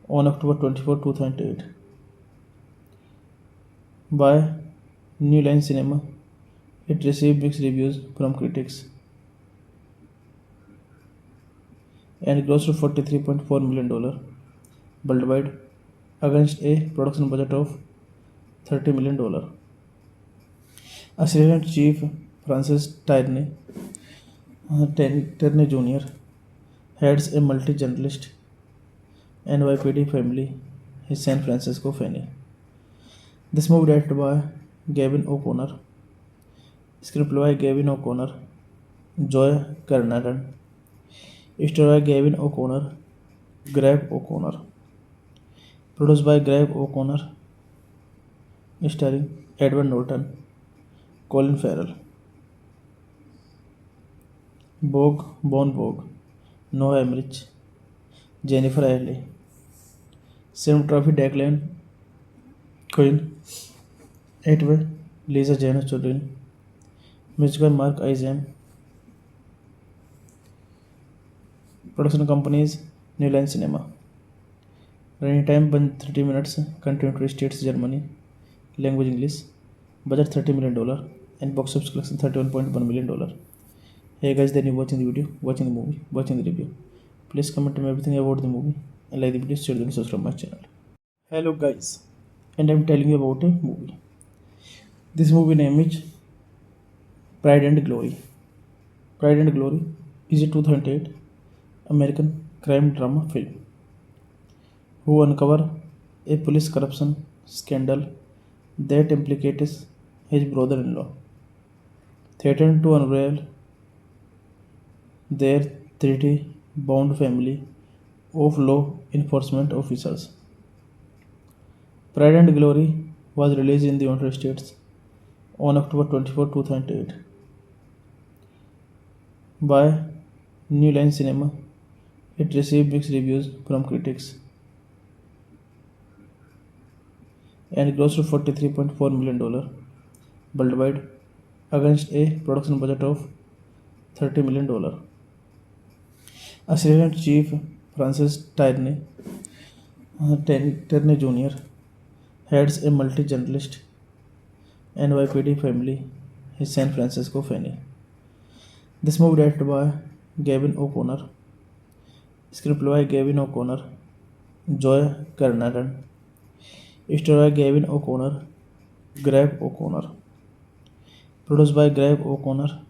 S1: on October 24, 2008 by New Line Cinema. It received mixed reviews from critics and grossed $43.4 million worldwide against a production budget of $30 million. Assistant Chief Francis Terney Jr. heads a multi-journalist NYPD family in San Francisco Fanny. This movie directed by Gavin O'Connor, screenplay by Gavin O'Connor, Joy Carnahan, story by Gavin O'Connor, Greg O'Connor, produced by Greg O'Connor, starring Edward Norton, Colin Farrell, Vogue, Bon Vogue, Noah Emmerich, Jennifer Ailey, Cinematography Declan Quinn, Etway, Lisa Jana Chodin, Music by Mark Izam, Production companies New Line Cinema. Running time 30 minutes, country United States, Germany, language English, budget $30 million, and box office collection $31.1 million. Hey guys, then you watching the video, watching the movie, watching the review. Please comment me everything about the movie and like the video, share and subscribe my channel. Hello guys, and I'm telling you about a movie. This movie name is Pride and Glory. Pride and Glory is a 2008 American crime drama film who uncover a police corruption scandal that implicates his brother-in-law, threatened to unravel their treaty-bound family of law enforcement officers. Pride and Glory was released in the United States on October 24, 2008 by New Line Cinema. It received mixed reviews from critics and grossed $43.4 million worldwide against a production budget of $30 million. Assistant Chief Francis Terney Jr. heads a multi-journalist NYPD family in San Francisco Fanny. This movie directed by Gavin O'Connor, screenplay by Gavin O'Connor, Joy Carnahan, story by Gavin O'Connor, Greg O'Connor, produced by Greg O'Connor,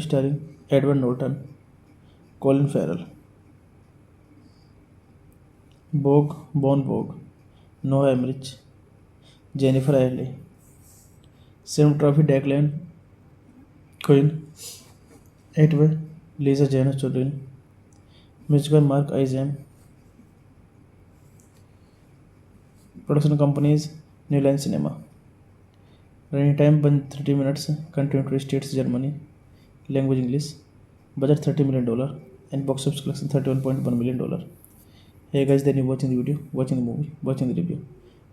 S1: starring Edward Norton, Colin Farrell, Bon Vogue, Noah Emmerich, Jennifer Ailey, cinematography Declan Quinn, Edward Lisa Jane Chodin, music by Mark Izam, production companies New Line Cinema. Running time 30 minutes, country United States, Germany, language English, budget $30 million, and box office collection $31.1 million. Hey guys, then you watching the video, watching the movie, watching the review.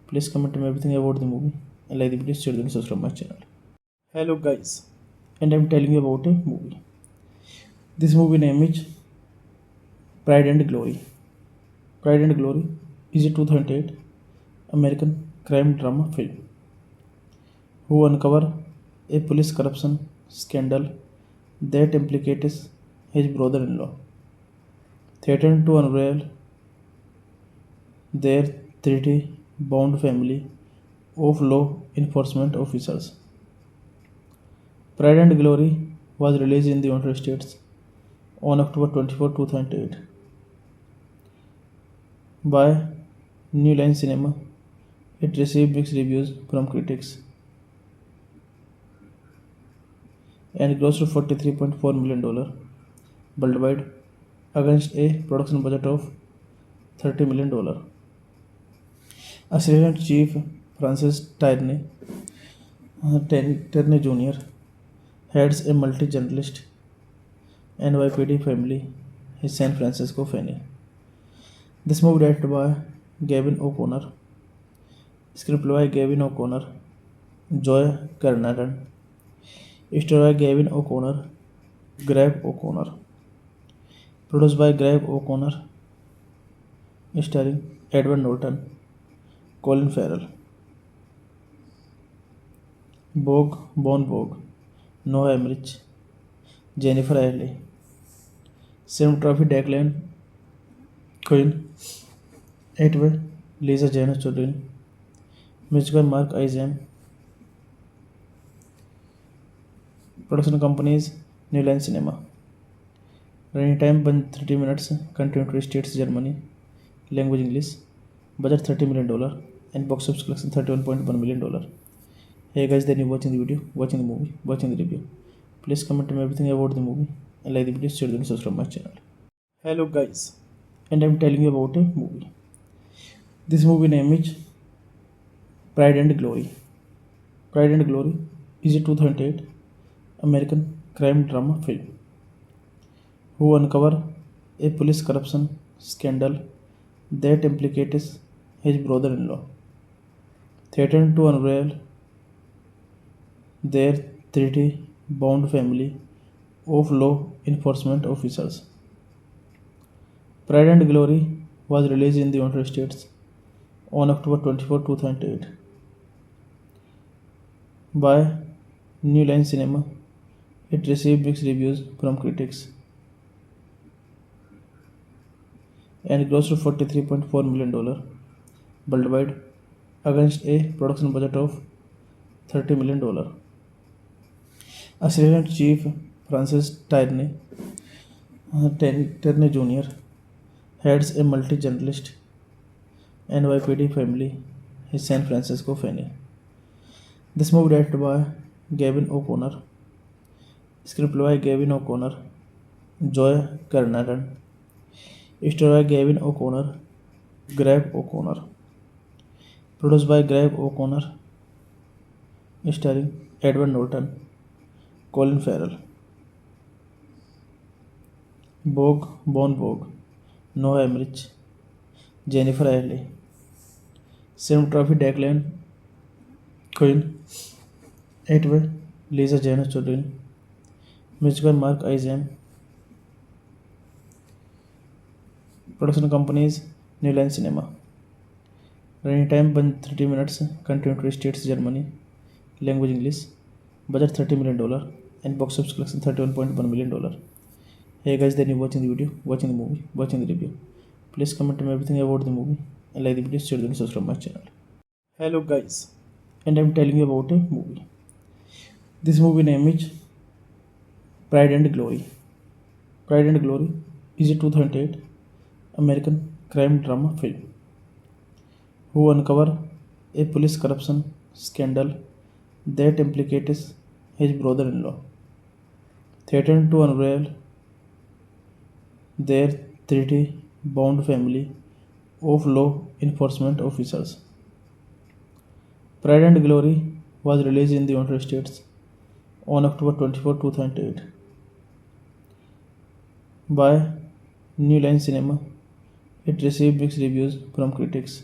S1: Please comment me everything about the movie and like the video, share and subscribe my channel. Hello guys, and I'm telling you about a movie. This movie name is Pride and Glory. Pride and Glory is a 2008 American crime drama film who uncover a police corruption scandal that implicates his brother-in-law, threatened to unravel their treaty-bound family of law enforcement officers. Pride and Glory was released in the United States on October 24, 2008 by New Line Cinema. It received mixed reviews from critics and grossed $43.4 million worldwide against a production budget of $30 million. Assistant Chief Francis Terney Jr. heads a multi-journalist NYPD family in San Francisco Fanny. This movie directed by Gavin O'Connor, screenplay by Gavin O'Connor, Joy Carnahan, story by Gavin O'Connor, Greg O'Connor, produced by Greg O'Connor, starring Edward Norton, Colin Farrell, Bon Vogue, Noah Emmerich, Jennifer Ailey, cinematography Declan Quinn, Edward Lisa Jane Chodin, music by Mark Izam, production companies New Line Cinema. Running time 30 minutes, country United States, Germany, language English, budget $30 million, and box office collection $31.1 million. Hey guys, then you watching the video, watching the movie, watching the review. Please comment me everything about the movie and like the video, share and subscribe my channel. Hello guys, and I'm telling you about a movie. This movie name is Pride and Glory. Pride and Glory is a 2008 American crime drama film who uncover a police corruption scandal that implicates his brother-in-law, threatened to unravel their treaty-bound family of law enforcement officers. Pride and Glory was released in the United States on October 24, 2008 by New Line Cinema. It received mixed reviews from critics and grossed $43.4 million worldwide against a production budget of $30 million. Assistant Chief Francis Terney Jr. heads a multi-journalist NYPD Family is San Francisco Fanny. This movie directed by Gavin O'Connor, screenplay by Gavin O'Connor, Joy Carnahan, story by Gavin O'Connor, Greg O'Connor, produced by Greg O'Connor, starring Edward Norton, Colin Farrell, Bon Vogue, Noah Emmerich, Jennifer Ailey, cinematography Declan Quinn, Atway, Lisa Jane Chodin, music by Mark Isam, production companies New Line Cinema. Running time 30 minutes, country United States, Germany, language English, budget $30 million, and box office collection $31.1 million. Hey guys, then you watching the video, watching the movie, watching the review. Please comment me everything about the movie and like the video, share and subscribe my channel. Hello guys, and I'm telling you about a movie. This movie name is Pride and Glory. Pride and Glory is a 2008 American crime drama film who uncover a police corruption scandal that implicates his brother-in-law, threatened to unravel their 30 bound family of law enforcement officers. Pride and Glory was released in the United States on October 24, 2008 by New Line Cinema. It received mixed reviews from critics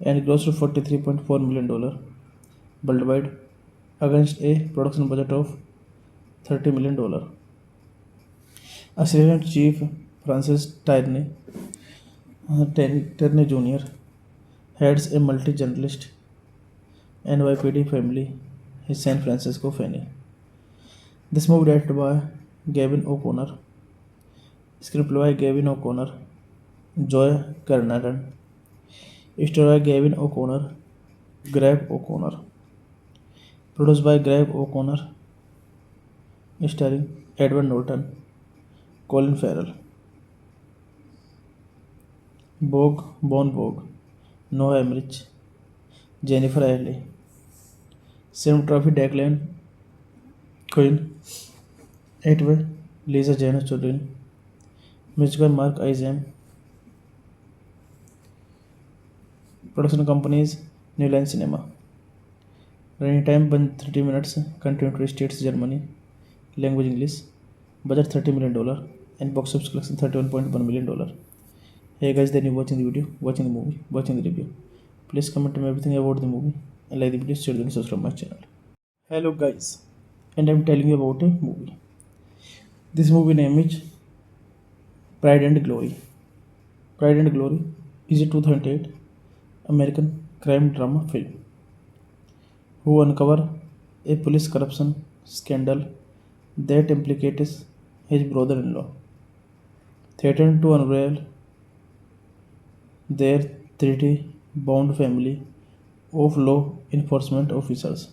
S1: and grossed $43.4 million worldwide against a production budget of $30 million. Assistant Chief Francis Terney Jr. heads a multi-journalist NYPD family in San Francisco Fanny. This movie directed by Gavin O'Connor, screenplay by Gavin O'Connor, Joy Carnahan, story by Gavin O'Connor, Greg O'Connor, produced by Greg O'Connor, starring Edward Norton, Colin Farrell, Bon Vogue, Noah Emmerich, Jennifer Ailey, cinematography Declan Quinn, Atway, Lisa Jane Chodin, music by Mark Isam, production companies New Line Cinema. Running time 30 minutes, country United States, Germany, language English, budget $30 million, and box office collection $31.1 million. Hey guys, then you watching the video, watching the movie, watching the review. Please comment me everything about the movie and like the video, share and subscribe my channel. Hello guys, and I'm telling you about a movie. This movie name is Pride and Glory. Pride and Glory is a 2008 American crime drama film who uncover a police corruption scandal that implicates his brother-in-law, threatened to unravel their 30-bound family of law enforcement officers.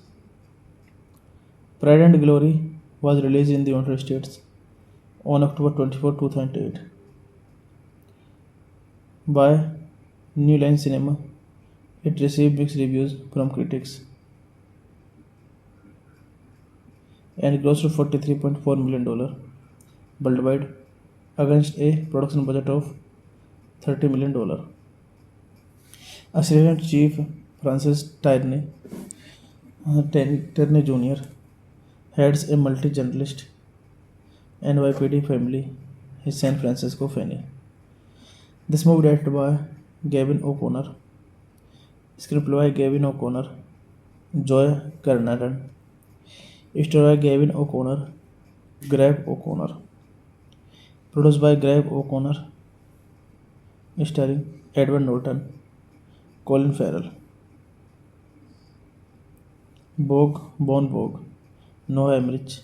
S1: Pride and Glory was released in the United States on October 24, 2008 by New Line Cinema. It received mixed reviews from critics and grossed $43.4 million worldwide against a production budget of $30 million. Assistant Chief Francis Terney Jr. heads a multi-journalist NYPD family in San Francisco Fanny. This movie directed by Gavin O'Connor, screenplay by Gavin O'Connor, Joy Carnahan, story by Gavin O'Connor, Greg O'Connor, produced by Greg O'Connor, starring Edward Norton, Colin Farrell, Bon Vogue, Noah Emmerich,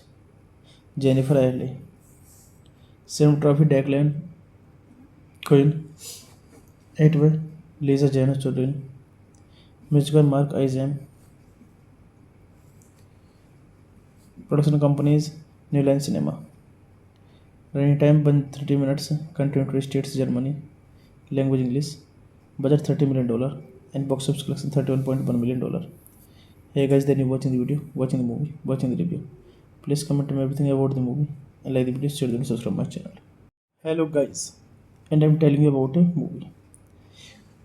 S1: Jennifer Ailey, cinematography Declan Quinn, Atway, Lisa Jane Chodin, music by Mark Isam, production companies New Line Cinema. Running time 30 minutes, country United States, Germany, language English, budget $30 million, and box office collection $31.1 million. Hey guys, then you're watching the video, watching the movie, watching the review. Please comment me everything about the movie and like the video, share the video, subscribe my channel. Hello guys, and I'm telling you about a movie.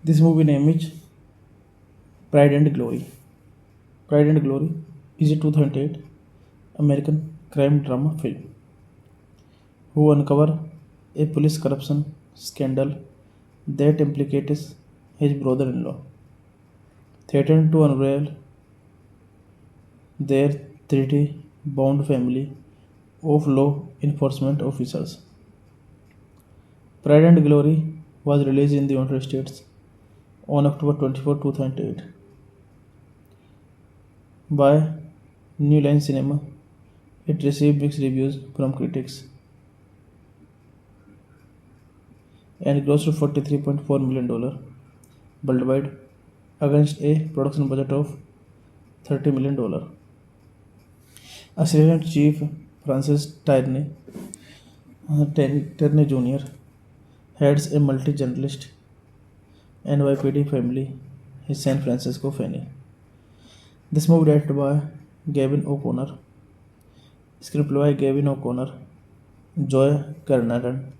S1: This movie name is Pride and Glory. Pride and Glory is a 2008 American crime drama film who uncover a police corruption scandal that implicates his brother-in-law, threatened to unravel their 30 bound family of law enforcement officers. Pride and Glory was released in the United States on October 24, 2008 by New Line Cinema. It received mixed reviews from critics and grossed $43.4 million worldwide against a production budget of $30 million. Assistant Chief Francis Terney Jr. heads a multi-journalist NYPD family in San Francisco Fanny. This movie directed by Gavin O'Connor, screenplay by Gavin O'Connor, Joy Carnahan,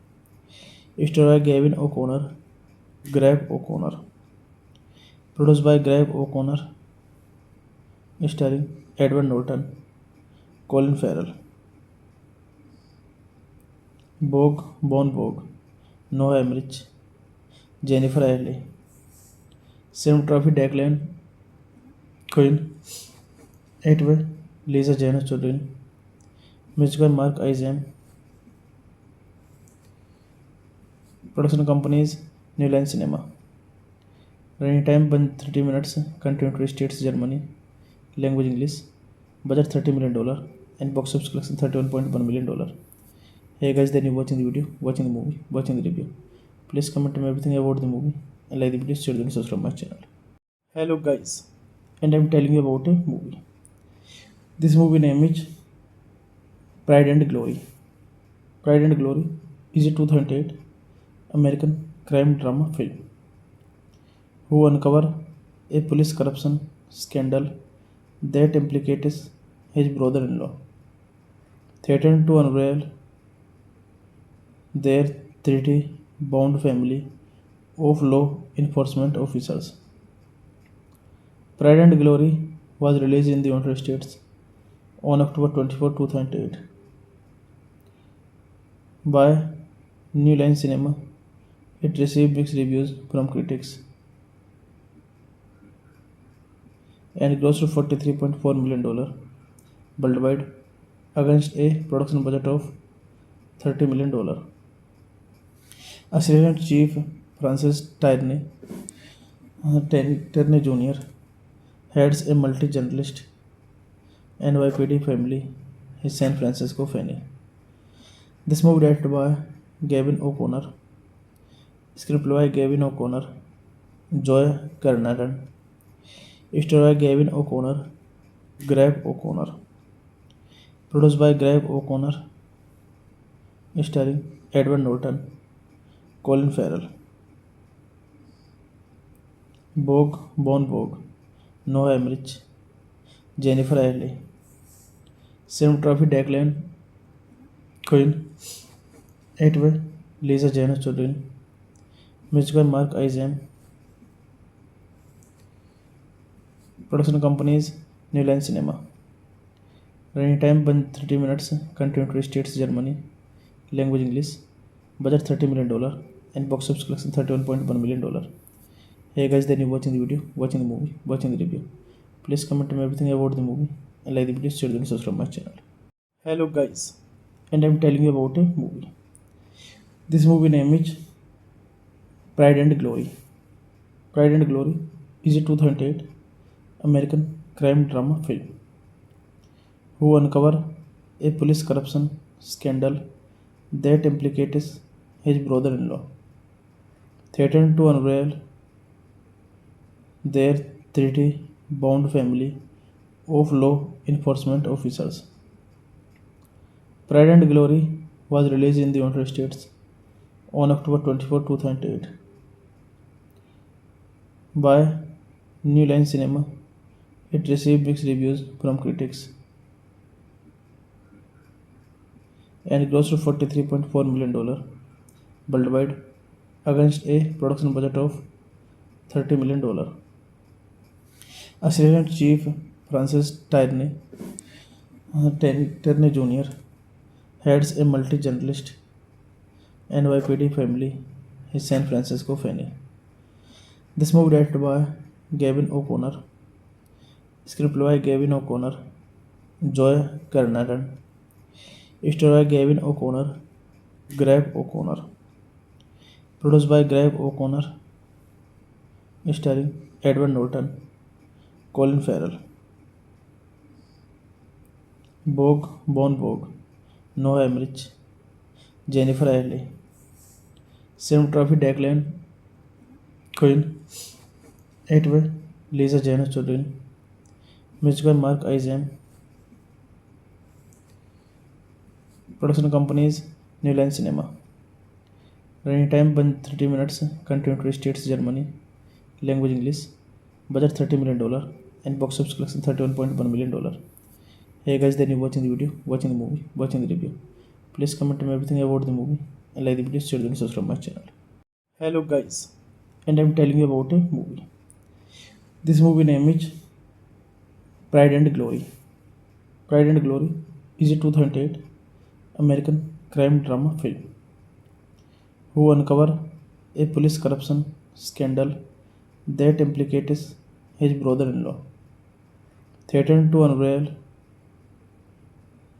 S1: story by Gavin O'Connor, Greg O'Connor, produced by Greg O'Connor, starring Edward Norton, Colin Farrell, Bon Vogue, Noah Emmerich, Jennifer Ailey, cinematography Declan Quinn, Atway, Lisa Jane Chodin, music by Mark Isam. Production companies New Line Cinema. Running time 30 minutes. Country States Germany. Language English. Budget $30 million and box office collection $31.1 million. Hey guys, then you're watching the video, watching the movie, watching the review. Please comment me everything about the movie and like the video, share the video, subscribe my channel. Hello guys, and I'm telling you about a movie. This movie name is Pride and Glory. Pride and Glory is a 2008 American crime drama film who uncover a police corruption scandal that implicates his brother-in-law, threatened to unravel their 30-bound family of law enforcement officers. Pride and Glory was released in the United States on October 24, 2008 by New Line Cinema. It received mixed reviews from critics and grossed $43.4 million worldwide against a production budget of $30 million. Assistant Chief Francis Terney Jr. heads a multi-journalist NYPD family in San Francisco Fanny. This movie directed by Gavin O'Connor, screenplay by Gavin O'Connor, Joy Carnahan, story by Gavin O'Connor, Greg O'Connor, produced by Greg O'Connor, starring Edward Norton, Colin Farrell, Bon Vogue, Noah Emmerich, Jennifer Ailey, cinematography Declan Quinn, Atway, Lisa Jane Chodin, music by Mark Isam. Production companies New Line Cinema. Running time 30 minutes. Country States Germany. Language English. Budget $30 million and box office collection $31.1 million. Hey guys, then you're watching the video, watching the movie, watching the review. Please comment me everything about the movie and like the video, share the video, subscribe my channel. Hello guys, and I'm telling you about a movie. This movie name is Pride and Glory. Pride and Glory is a 2008 American crime drama film who uncover a police corruption scandal that implicates his brother-in-law, threatened to unravel their 30-bound family of law enforcement officers. Pride and Glory was released in the United States on October 24, 2008 by New Line Cinema. It received mixed reviews from critics and grossed $43.4 million worldwide against a production budget of $30 million. Assistant Chief Francis Terney Jr. heads a multi-journalist NYPD family in San Francisco Fanny. This movie directed by Gavin O'Connor, screenplay by Gavin O'Connor, Joy Carnahan, story by Gavin O'Connor, Greg O'Connor, produced by Greg O'Connor, starring Edward Norton, Colin Farrell, Bogue, Noah Emmerich, Jennifer Ailey, cinematography Declan Quinn, Atway, Lisa Jane Chodin, music by Mark Izam, production companies New Line Cinema. Running time 30 minutes, country United States, Germany, language English, budget $30 million, and box office collection $31.1 million. Hey guys, then you watching the video, watching the movie, watching the review. Please comment me everything about the movie and like the video, share and subscribe my channel. Hello guys, and I'm telling you about a movie. This movie name is Pride and Glory. Pride and Glory is a 2008 American crime drama film who uncover a police corruption scandal that implicates his brother-in-law, threatened to unravel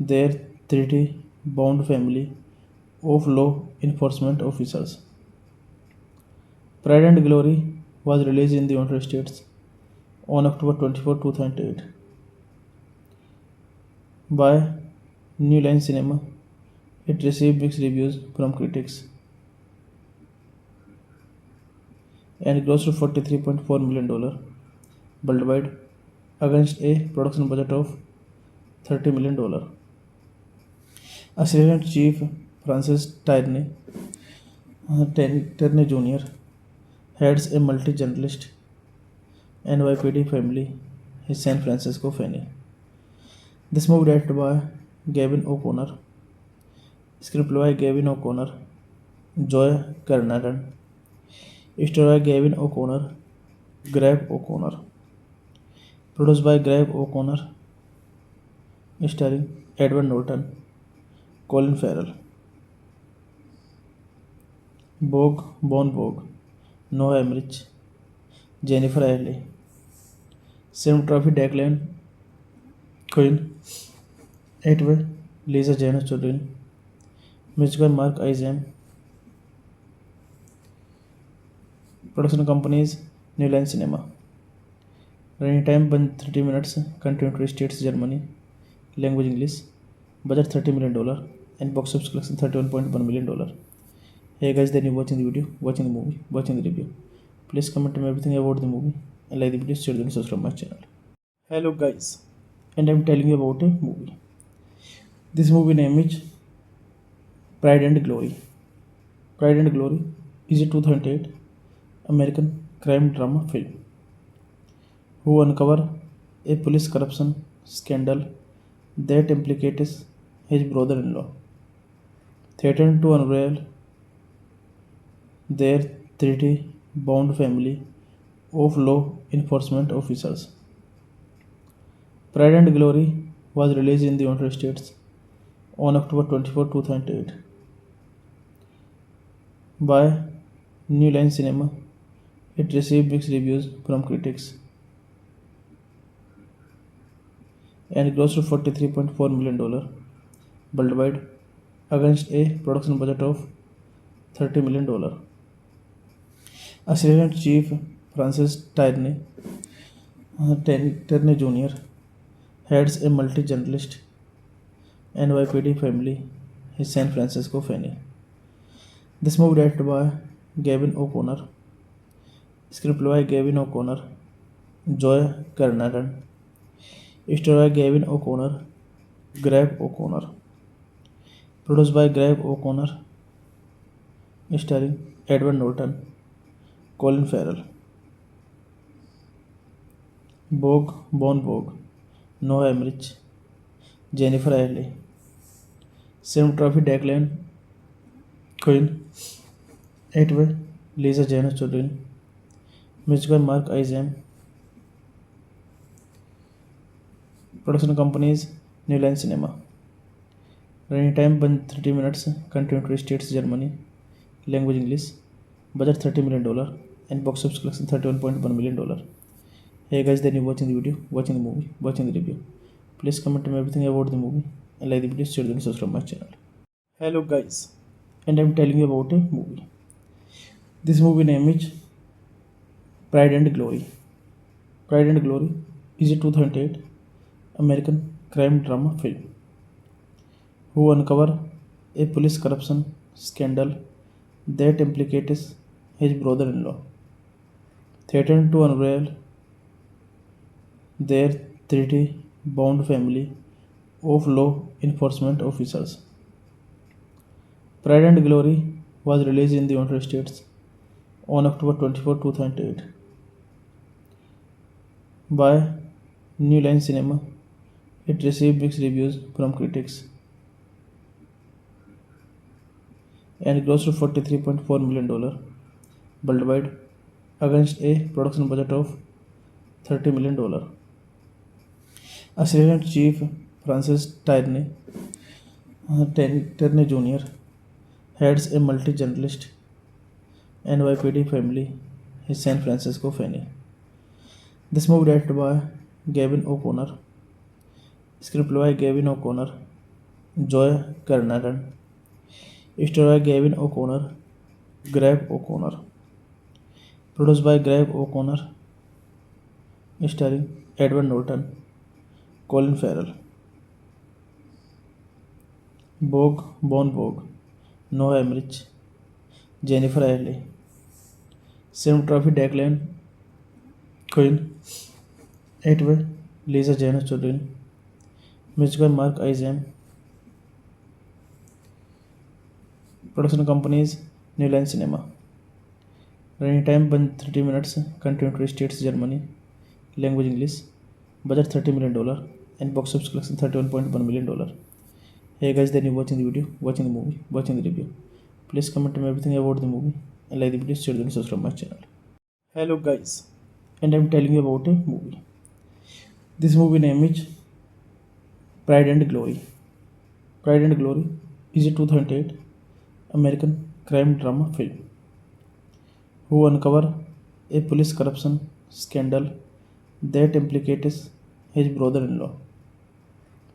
S1: their 30 bound family of law enforcement officers. Pride and Glory was released in the United States on October 24, 2008 by New Line Cinema. It received mixed reviews from critics and grossed $43.4 million worldwide against a production budget of $30 million. Assistant Chief Francis Terney Jr. heads a multi-journalist NYPD family in San Francisco Fanny. This movie directed by Gavin O'Connor, screenplay by Gavin O'Connor, Joy Carnahan, story by Gavin O'Connor, Greg O'Connor, produced by Greg O'Connor, starring Edward Norton, Colin Farrell, Bogue, Noah Emmerich, Jennifer Ailey, cinematography Declan Quinn, Atway, Lisa Jane Chodin, music by Mark Izam, production companies New Line Cinema. Running time 30 minutes, country United States, Germany, language English, budget $30 million, and box office collection $31.1 million. Hey guys, then you watching the video, watching the movie, watching the review. Please comment me everything about the movie and like the video, share and subscribe my channel. Hello guys, and I'm telling you about a movie. This movie name is Pride and Glory. Pride and Glory is a 2008 American crime drama film who uncover a police corruption scandal that implicates his brother-in-law, threatened to unravel their 30-bound family of law enforcement officers. Pride and Glory was released in the United States on October 24, 2008 by New Line Cinema. It received mixed reviews from critics and grossed $43.4 million worldwide against a production budget of $30 million. Assistant Chief Francis Terney Jr. heads a multi-journalist NYPD family in San Francisco Fanny. This movie directed by Gavin O'Connor, screenplay by Gavin O'Connor, Joy Carnahan, story by Gavin O'Connor, Greg O'Connor, produced by Greg O'Connor, starring Edward Norton, Colin Farrell, Vogue, Bon Vogue, Noah Emmerich, Jennifer Ailey, Cinematography Declan Quinn, 8-way Lisa Jane Chodin, music by Mark Izam, production companies New Line Cinema. Running time 30 minutes, country United States, Germany, language English, budget $30 million, and box office collection $31.1 million. Hey guys, then you watching the video, watching the movie, watching the review. Please comment me everything about the movie and like the video, share the video, subscribe my channel. Hello guys, and I'm telling you about a movie. This movie name is Pride and Glory. Pride and Glory is a 2008 American crime drama film who uncover a police corruption scandal that implicates his brother-in-law, threatened to unravel their 30 bound family of law enforcement officers. Pride and Glory was released in the United States on October 24, 2008 by New Line Cinema. It received mixed reviews from critics and grossed $43.4 million worldwide against a production budget of $30 million. Assistant Chief Francis Terney Jr. heads a multi-journalist NYPD family in San Francisco Fanny. This movie directed by Gavin O'Connor, screenplay by Gavin O'Connor, Joy Carnahan, story by Gavin O'Connor, Greg O'Connor, produced by Greg O'Connor, starring Edward Norton, Colin Farrell, Vogue, Bon Vogue, Noah Emmerich, Jennifer Ailey, Cinematography Declan Quinn, 8-way Lisa Jane Chodin, music by Mark Izam, production companies New Line Cinema. Running time 30 minutes, country United States, Germany, language English, budget $30 million, and box office collection $31.1 million. Hey guys, then you watching the video, watching the movie, watching the review. Please comment me everything about the movie and like the video, share the video, subscribe my channel. Hello guys, and I'm telling you about a movie. This movie name is Pride and Glory. Pride and Glory is a 2008 American crime drama film who uncover a police corruption scandal that implicates his brother-in-law,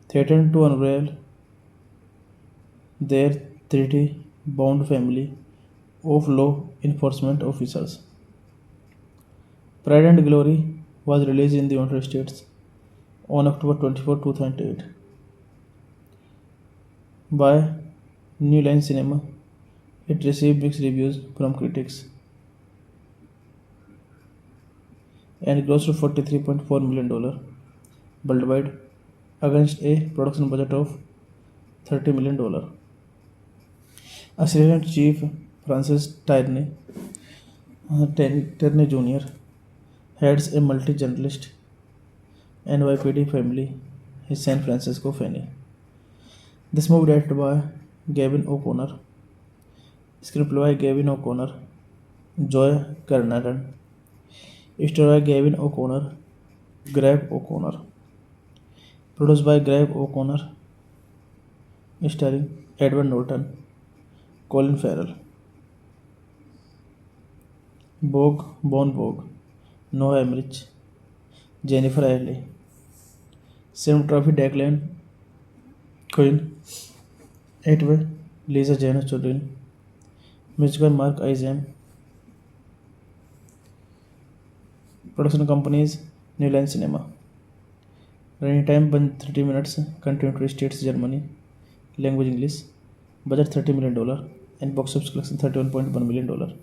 S1: threatened to unravel their 30-bound family of law enforcement officers. Pride and Glory was released in the United States on October 24, 2008 by New Line Cinema. It received mixed reviews from critics and grossed $43.4 million worldwide against a production budget of $30 million. Assistant Chief Francis Terney Jr. heads a multi-journalist NYPD family in San Francisco Fanny. This movie directed by Gavin O'Connor, screenplay by Gavin O'Connor, Joy Carnahan, story by Gavin O'Connor, Greg O'Connor, produced by Greg O'Connor, starring Edward Norton, Colin Farrell, Vogue, Bon Vogue, Noah Emmerich, Jennifer Ailey, Cinematography Declan Quinn, 8-way Lisa Jane Chodin, music by Mark Izam, production companies New Line Cinema. Running time 30 minutes, country United States, Germany, language English, budget $30 million, and box office collection $31.1 million.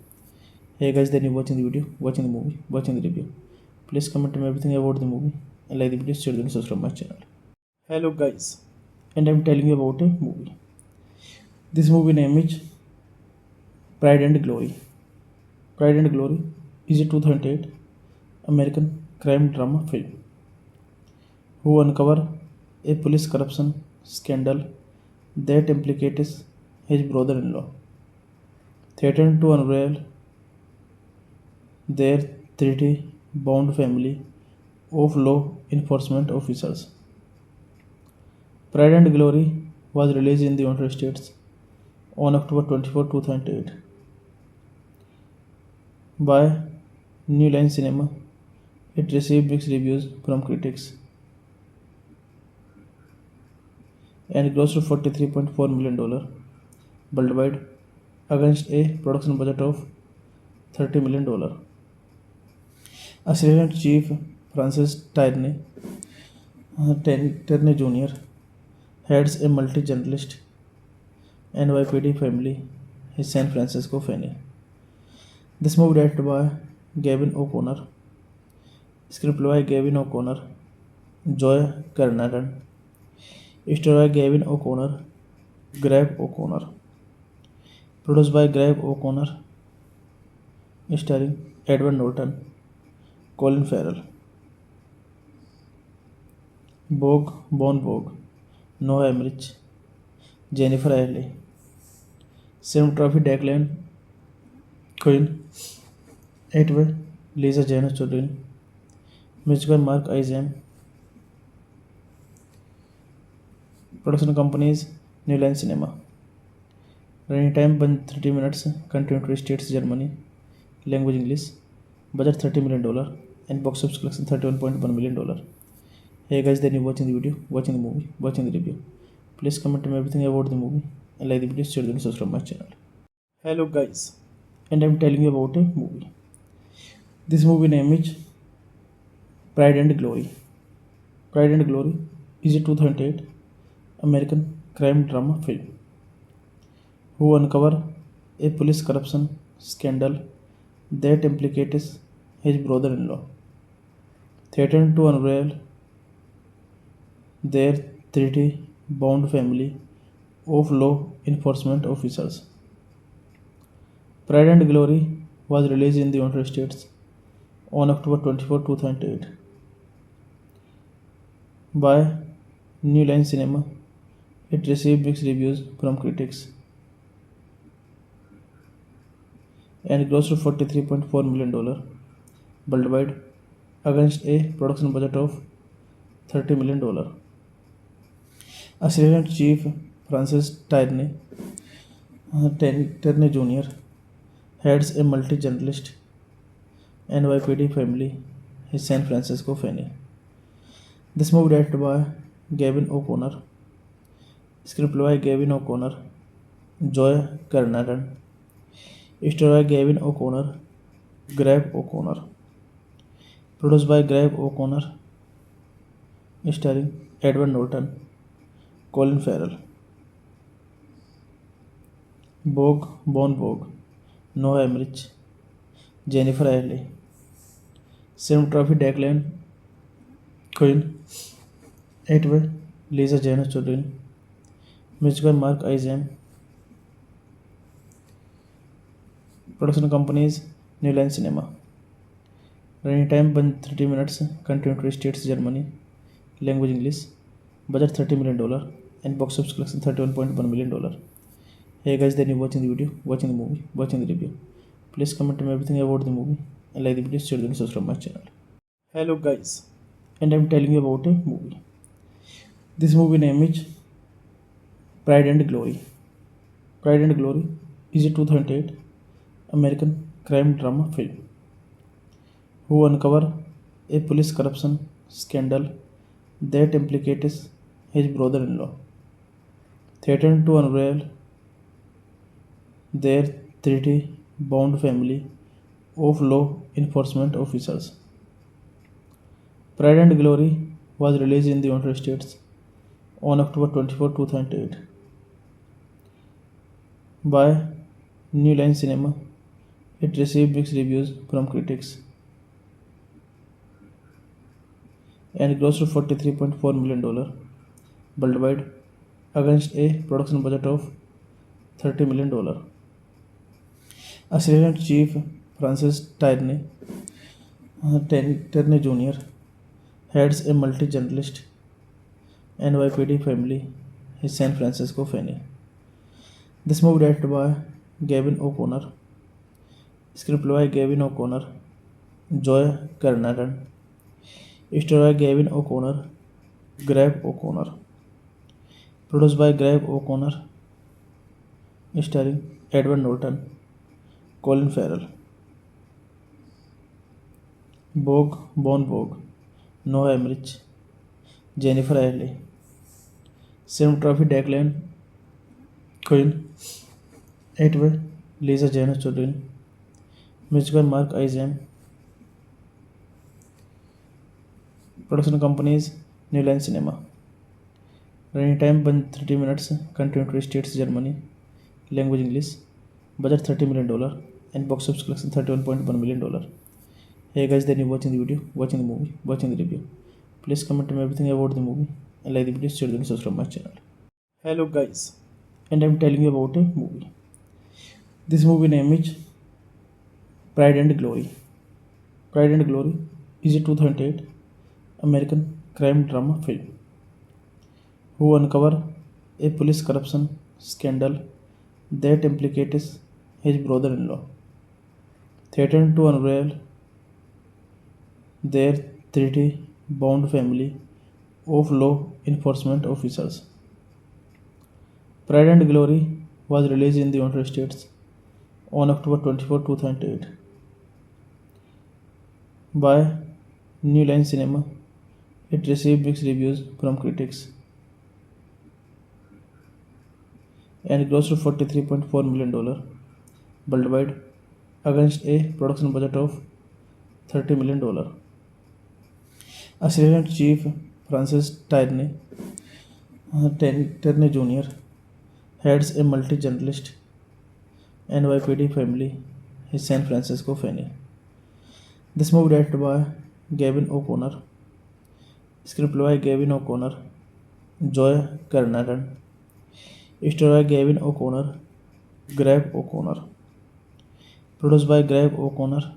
S1: Hey guys, then you watching the video, watching the movie, watching the review. Please comment me everything about the movie and like the video, share the video, subscribe my channel. Hello guys, and I'm telling you about a movie. This movie name is Pride and Glory. Pride and Glory is a 2008 American crime drama film who uncover a police corruption scandal that implicates his brother-in-law, threatened to unravel their 30 bound family of law enforcement officers. Pride and Glory was released in the United States on October 24, 2008 by New Line Cinema. It received mixed reviews from critics and grossed $43.4 million worldwide against a production budget of $30 million. Assistant Chief Francis Tierney Jr. heads a multi-journalist NYPD family in San Francisco Fanny. This movie directed by Gavin O'Connor, screenplay by Gavin O'Connor, Joy Carnahan, story by Gavin O'Connor, Greg O'Connor, produced by Greg O'Connor, starring Edward Norton, Colin Farrell, Bogue, Noah Emmerich, Jennifer Ailey, cinematography Declan Quinn, Atway, Lisa Jane Chodin, music by Mark Izam. Production companies New Line Cinema. Running time 30 minutes. Country United States, Germany. Language English. Budget $30 million and box office collection $31.1 million. Hey guys, then you watching the video, watching the movie, watching the review. Please comment me everything about the movie and like the video, share and subscribe my channel. Hello guys, and I'm telling you about a movie. This movie name is Pride and Glory. Pride and Glory is a 2008 American crime drama film who uncover a police corruption scandal that implicates his brother-in-law, threatened to unravel their 30-bound family of law enforcement officers. Pride and Glory was released in the United States on October 24, 2008 by New Line Cinema. It received mixed reviews from critics and grossed $43.4 million worldwide against a production budget of $30 million. Assistant Chief Francis Tierney Jr. heads a multi-journalist NYPD family in San Francisco Fanny. This movie directed by Gavin O'Connor, screenplay by Gavin O'Connor, Joy Carnahan, story by Gavin O'Connor, Greg O'Connor, produced by Greg O'Connor, starring Edward Norton, Colin Farrell, Bogue, Noah Emmerich, Jennifer Ailey, cinematography Declan Quinn, Atway, Lisa Jane Chodin, music by Mark Izam. Production companies New Line Cinema. Running time 30 minutes. Country United States, Germany. Language English. Budget $30 million and box office collection $31.1 million. Hey guys, then you watching the video, watching the movie, watching the review. Please comment me everything about the movie and like the video, share and subscribe my channel. Hello guys, and I'm telling you about a movie. This movie name is Pride and Glory. Pride and Glory is a 2008 American crime drama film who uncover a police corruption scandal that implicates his brother-in-law, threatened to unravel their 30-bound family of law enforcement officers. Pride and Glory was released in the United States on October 24, 2008 by New Line Cinema. It received mixed reviews from critics and grossed $43.4 million worldwide against a production budget of $30 million. Assistant Chief Francis Tierney Terney Jr. heads a multi-journalist NYPD family in San Francisco Fanny. This movie directed by Gavin O'Connor, screenplay by Gavin O'Connor, Joy Carnahan, story by Gavin O'Connor, Greg O'Connor, produced by Greg O'Connor, starring Edward Norton, Colin Farrell, Bon Vogue, Noah Emmerich, Jennifer Ailey, cinematography Declan Quinn, Edward Lisa Jane Chodin, music by Mark Isam, production companies New Line Cinema. Running time 30 minutes, country United States, Germany, language English, budget $30 million, and box office collection $31.1 million. Hey guys, then you watching the video, watching the movie, watching the review. Please comment me everything about the movie and like the video, share the video, subscribe my channel. Hello guys, and I'm telling you about a movie. This movie name is Pride and Glory. Pride and Glory is a 2008 American crime drama film who uncover a police corruption scandal that implicates his brother-in-law, threatened to unravel their 30 bound family of law enforcement officers. Pride and Glory was released in the United States on October 24, 2008 by New Line Cinema. It received mixed reviews from critics and grossed $43.4 million worldwide against a production budget of $30 million. Assistant Chief Francis Terney Jr. heads a multi-journalist NYPD family in San Francisco Fanny. This movie directed by Gavin O'Connor, screenplay by Gavin O'Connor, Joy Carnahan, story by Gavin O'Connor, Greg O'Connor, produced by Greg O'Connor,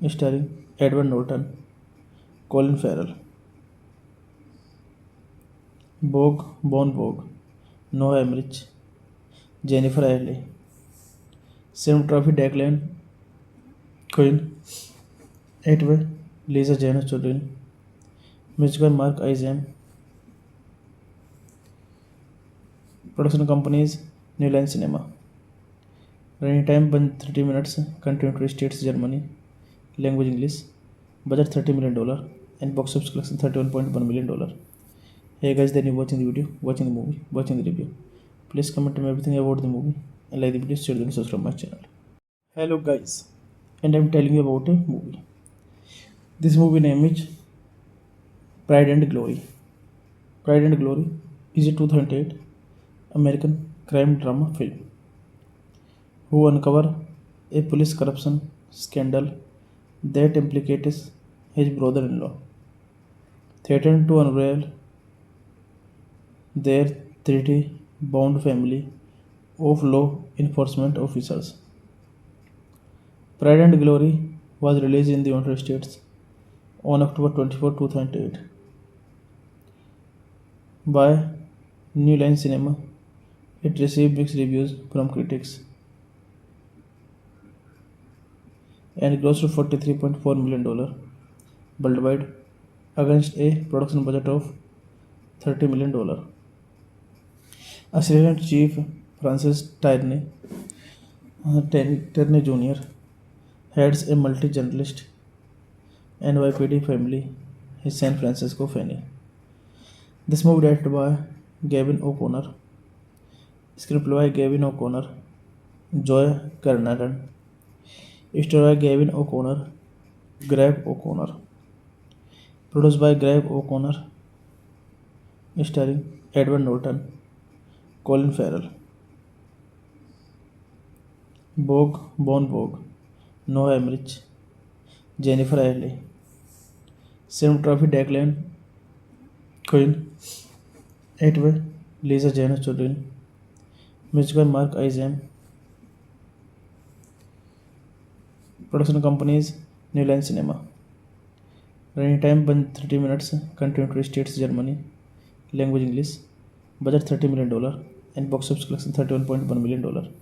S1: starring Edward Norton, Colin Farrell, Bon Vogue, Noah Emmerich, Jennifer Ailey, cinematography Declan Quinn, Edward Lisa Jane Chodin, music by Mark Isam, production companies New Line Cinema. Running time 30 minutes, country United States, Germany, language English, budget $30 million, and box office collection $31.1 million. Hey guys, then you watching the video, watching the movie, watching the review. Please comment me everything about the movie and like the video, share the video, subscribe my channel. Hello guys, and I'm telling you about a movie. This movie name is Pride and Glory. Pride and Glory is a 2008 American crime drama film who uncover a police corruption scandal that implicates his brother-in-law, threatened to unravel their 30-bound family of law enforcement officers. Pride and Glory was released in the United States on October 24, 2008 by New Line Cinema. It received mixed reviews from critics and grossed $43.4 million worldwide against a production budget of $30 million. Assistant Chief Francis Terney Jr. heads a multi-journalist NYPD family in San Francisco Fanny. This movie directed by Gavin O'Connor, screenplay by Gavin O'Connor, Joy Carnahan, story by Gavin O'Connor, Greg O'Connor, produced by Greg O'Connor, starring Edward Norton, Colin Farrell, Bon Vogue, Noah Emmerich, Jennifer Ailey, cinematography Declan Quinn, Edward Lisa Jane Chodin, music by Mark Isam, production companies New Line Cinema. Running time 30 minutes. Country United States, Germany. Language English. Budget $30 million. And box office collection $31.1 million.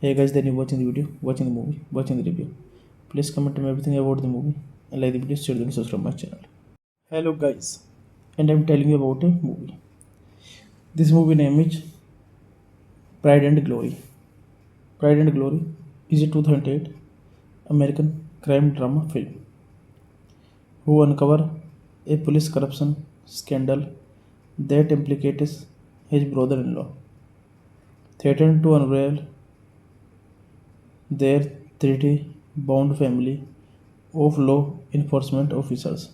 S1: Hey guys, then you watching the video, watching the movie, watching the review. Please comment me everything about the movie and like the video, share and subscribe my channel. Hello guys, and I'm telling you about a movie. This movie name is Pride and Glory. Pride and Glory is a 2008 American crime drama film who uncover a police corruption scandal that implicates his brother-in-law, threatened to unravel their 30 bound family of law enforcement officers.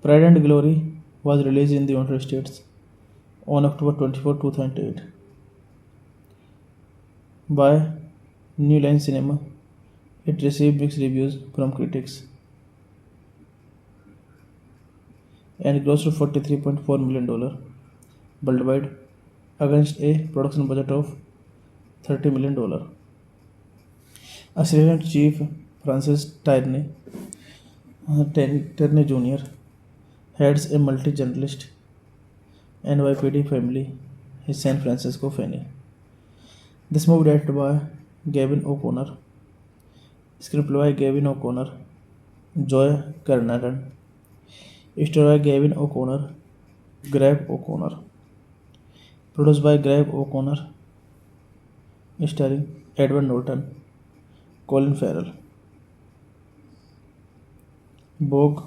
S1: Pride and Glory was released in the United States on October 24, 2008 by New Line Cinema. It received mixed reviews from critics and grossed $43.4 million worldwide against a production budget of $30 million. Assistant Chief Francis Terney Jr. heads a multi-journalist NYPD family in San Francisco Fanny. This movie directed by Gavin O'Connor, screenplay by Gavin O'Connor, Joy Carnahan, story by Gavin O'Connor, Greg O'Connor, produced by Greg O'Connor, starring Edward Norton, Colin Farrell, Bogue,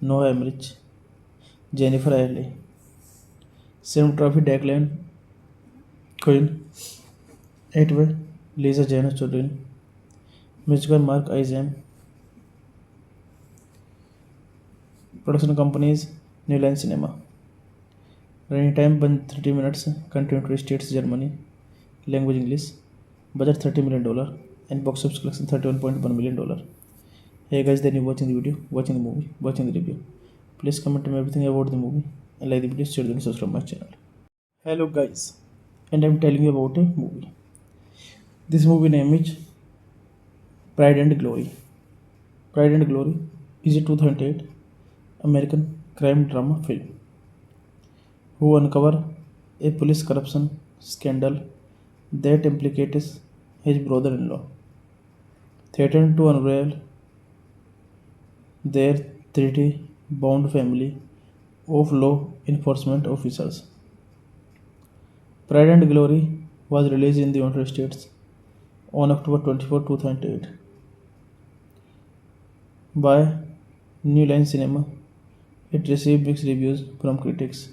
S1: Noah Emmerich, Jennifer Ailey, cinematography Declan Quinn, Atway, Lisa Jane Chodin, music by Mark Izam. Production companies New Line Cinema. Running time 30 minutes. Country United States, Germany. Language English. Budget $30 million. And box office collection $31.1 million. Hey guys, then you watching the video, watching the movie, watching the review. Please comment me everything about the movie and like the video, share and subscribe my channel. Hello guys, and I'm telling you about a movie. This movie name is Pride and Glory. Pride and Glory is a 2008 American crime drama film who uncover a police corruption scandal that implicates his brother-in-law, threatened to unravel their 30-bound family of law enforcement officers. Pride and Glory was released in the United States on October 24, 2008 by New Line Cinema. It received mixed reviews from critics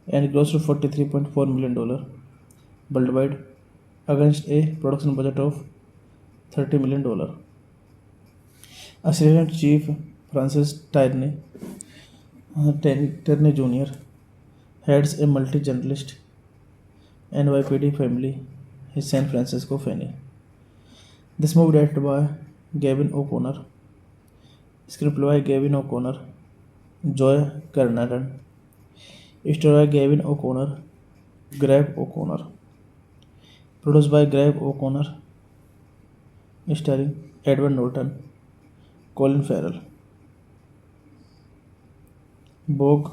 S1: and grossed $43.4 million worldwide against a production budget of $30 million. Assistant Chief Francis Terney Jr. heads a multi-journalist NYPD family in San Francisco Fanny. This movie directed by Gavin O'Connor, screenplay by Gavin O'Connor, Joy Carnahan, story by Gavin O'Connor, Greg O'Connor, produced by Greg O'Connor, starring Edward Norton, Colin Farrell, Bogue,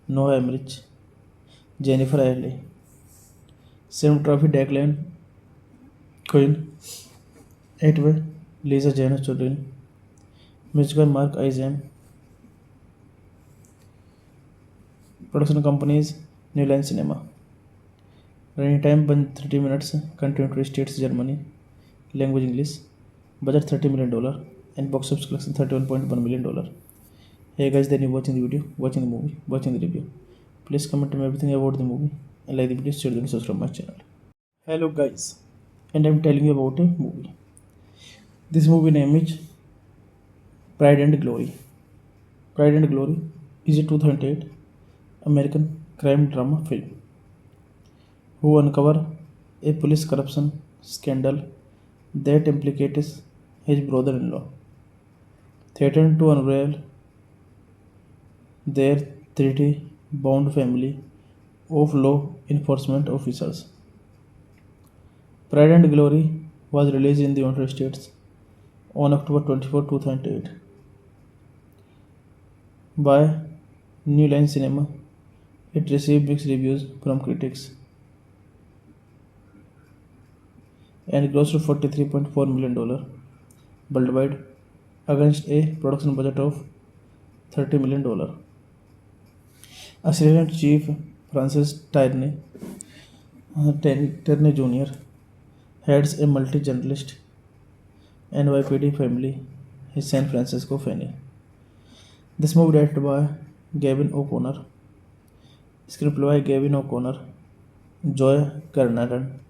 S1: Noah Emmerich, Jennifer Ailey, cinematography Declan Quinn, Atway, Lisa Jane Chodin, music by Mark Izam. Production companies New Line Cinema. Running time 30 minutes. Country United States, Germany. Language English. Budget $30 million and box office collection $31.1 million. Hey guys, then you watching the video, watching the movie, watching the review. Please comment me everything about the movie and like the video, share and subscribe my channel. Hello guys, and I'm telling you about a movie. This movie name is Pride and Glory. Pride and Glory is a 2008 American crime drama film who uncover a police corruption scandal that implicates his brother-in-law, threatened to unravel their 30-bound family of law enforcement officers. Pride and Glory was released in the United States on October 24, 2008 by New Line Cinema. It received mixed reviews from critics and grossed $43.4 million worldwide against a production budget of $30 million. Assistant Chief Francis Terney Jr. heads a multi-journalist NYPD family in San Francisco Fanny. This movie directed by Gavin O'Connor, screenplay by Gavin O'Connor, Joy Carnahan,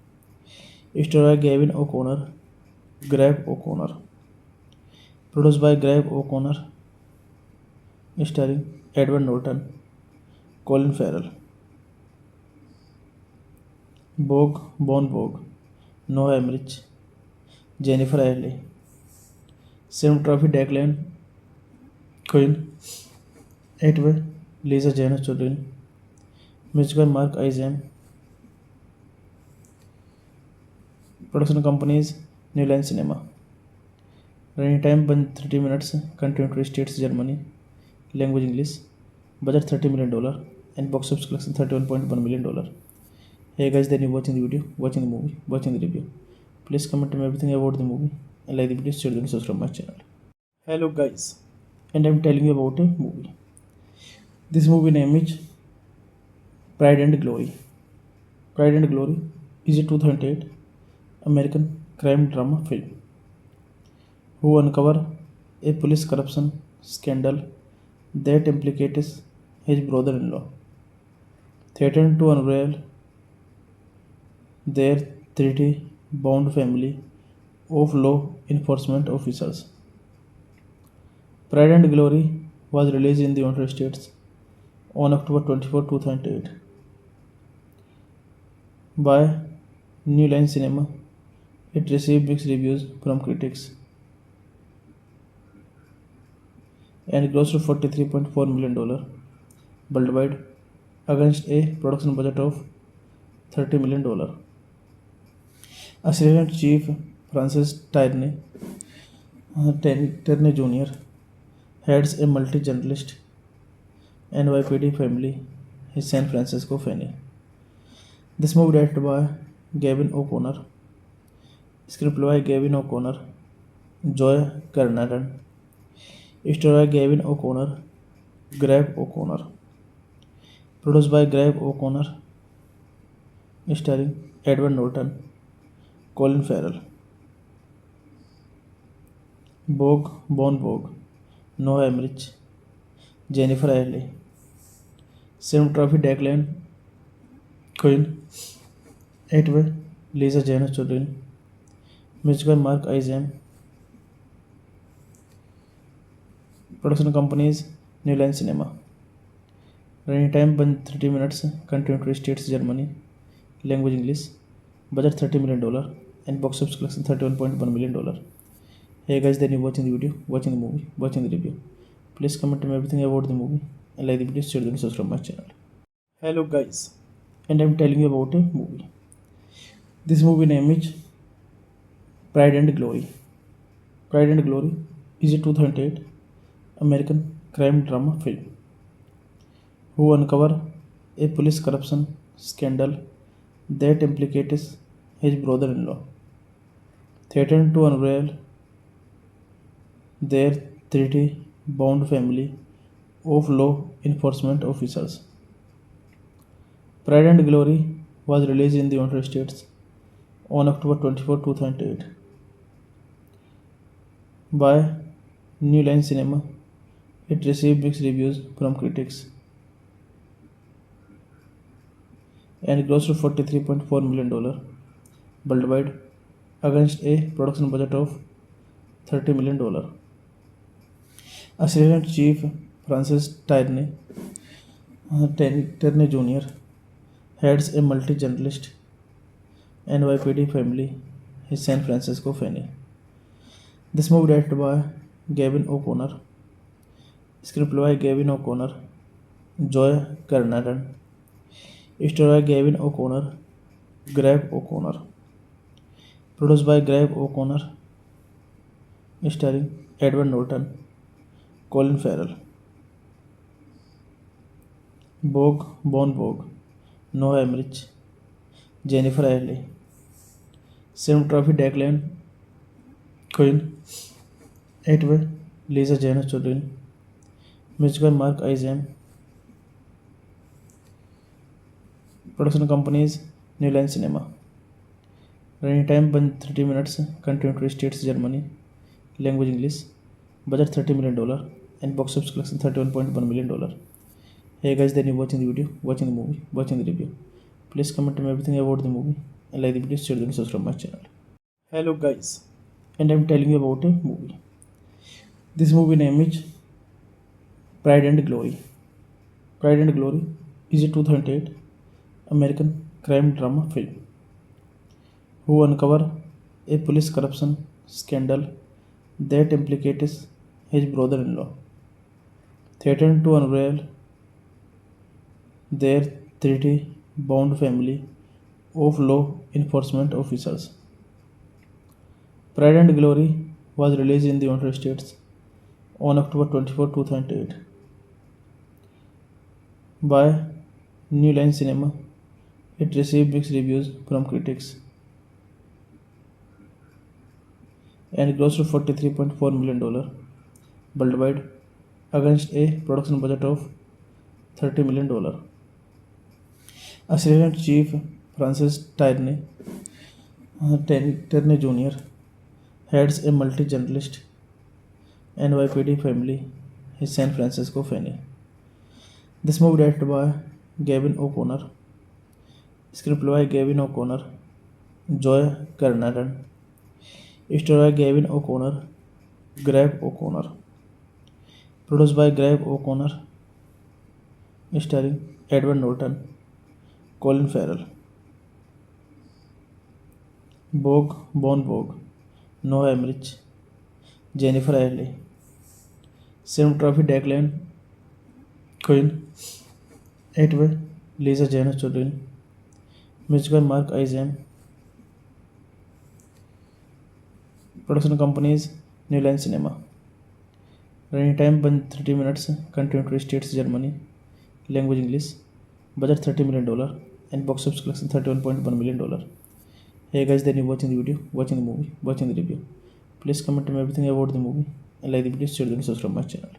S1: starred by Gavin O'Connor, Greg O'Connor, produced by Greg O'Connor, starring Edward Norton, Colin Farrell, Bon Vogue, Noah Emmerich, Jennifer Ailey, cinematography Declan Quinn, Edward Lisa Jane Chodin, music by Mark Isam. Production companies New Line Cinema. Running time 30 minutes. Country United States, Germany. Language English. Budget $30 million and box office collection $31.1 million. Hey guys, then you watching the video, watching the movie, watching the review. Please comment on everything about the movie and like the video, share and subscribe my channel. Hello guys, and I'm telling you about a movie. This movie name is Pride and Glory. Pride and Glory is a 2008 American crime drama film who uncover a police corruption scandal that implicates his brother-in-law, threatened to unravel their 30-bound family of law enforcement officers. Pride and Glory was released in the United States on October 24, 2008 by New Line Cinema. It received mixed reviews from critics and grossed $43.4 million worldwide against a production budget of $30 million. Assistant Chief Francis Terney Jr. heads a multi-journalist NYPD family in San Francisco Fanny. This movie directed by Gavin O'Connor, screenplay by Gavin O'Connor, Joy Carnahan, starred by Gavin O'Connor, Greg O'Connor, produced by Greg O'Connor, starring Edward Norton, Colin Farrell, Bon Vogue, Noah Emmerich, Jennifer Ailey, cinematography Declan Quinn, Edward Lisa Jane Chodin, music by Mark Isam. Production companies New Line Cinema. Running time 30 minutes. Country United States, Germany. Language English. Budget $30 million and box office collection $31.1 million. Hey guys, then you watching the video, watching the movie, watching the review. Please comment on everything about the movie and like the video, share and subscribe my channel. Hello guys, and I'm telling you about a movie. This movie name is Pride and Glory. Pride and Glory is a 2008 American crime drama film who uncover a police corruption scandal that implicates his brother-in-law, threatened to unravel their 30-bound family of law enforcement officers. Pride and Glory was released in the United States on October 24, 2008 by New Line Cinema. It received mixed reviews from critics and grossed $43.4 million worldwide against a production budget of $30 million. Assistant Chief Francis Terney Jr. heads a multi-journalist NYPD family in San Francisco Fanny. This movie directed by Gavin O'Connor, screenplay by Gavin O'Connor, Joy Carnahan, starred by Gavin O'Connor, Greg O'Connor, Produced by Greg O'Connor, starring Edward Norton, Colin Farrell, Bogue, Noah Emmerich, Jennifer Ailey, cinematography Declan Quinn, Etway, Lisa Jane Chodin, music by Mark Izam. Production companies New Line Cinema. Running time 30 minutes. Country United States, Germany. Language English. Budget $30 million. And box office collection $31.1 million. Hey guys, then you watching the video, watching the movie, watching the review. Please comment me everything about the movie and like the video, share and subscribe my channel. Hello guys, and I'm telling you about a movie. This movie name is Pride and Glory. Pride and Glory is a 2008 American crime drama film who uncover a police corruption scandal that implicates his brother-in-law, threatened to unravel their 30-bound family of law enforcement officers. Pride and Glory was released in the United States on October 24, 2008 by New Line Cinema. It received mixed reviews from critics and grossed $43.4 million worldwide against a production budget of $30 million. Assistant Chief Francis Tierney Jr. heads a multi-journalist NYPD family in San Francisco Fanny. This movie directed by Gavin O'Connor, screenplay by Gavin O'Connor, Joy Carnahan, story by Gavin O'Connor, Greg O'Connor, produced by Greg O'Connor, starring Edward Norton, Colin Farrell, Bogue, Noah Emmerich, Jennifer Ailey, cinematography Declan Quinn, Etway, Lisa Jane Chodin, music by Mark Izam. Production companies New Line Cinema. Running time 30 minutes. Country United States, Germany. Language English. Budget $30 million. And box office collection $31.1 million. Hey guys, then you watching the video, watching the movie, watching the review. Please comment me everything about the movie and like the video, share and subscribe my channel.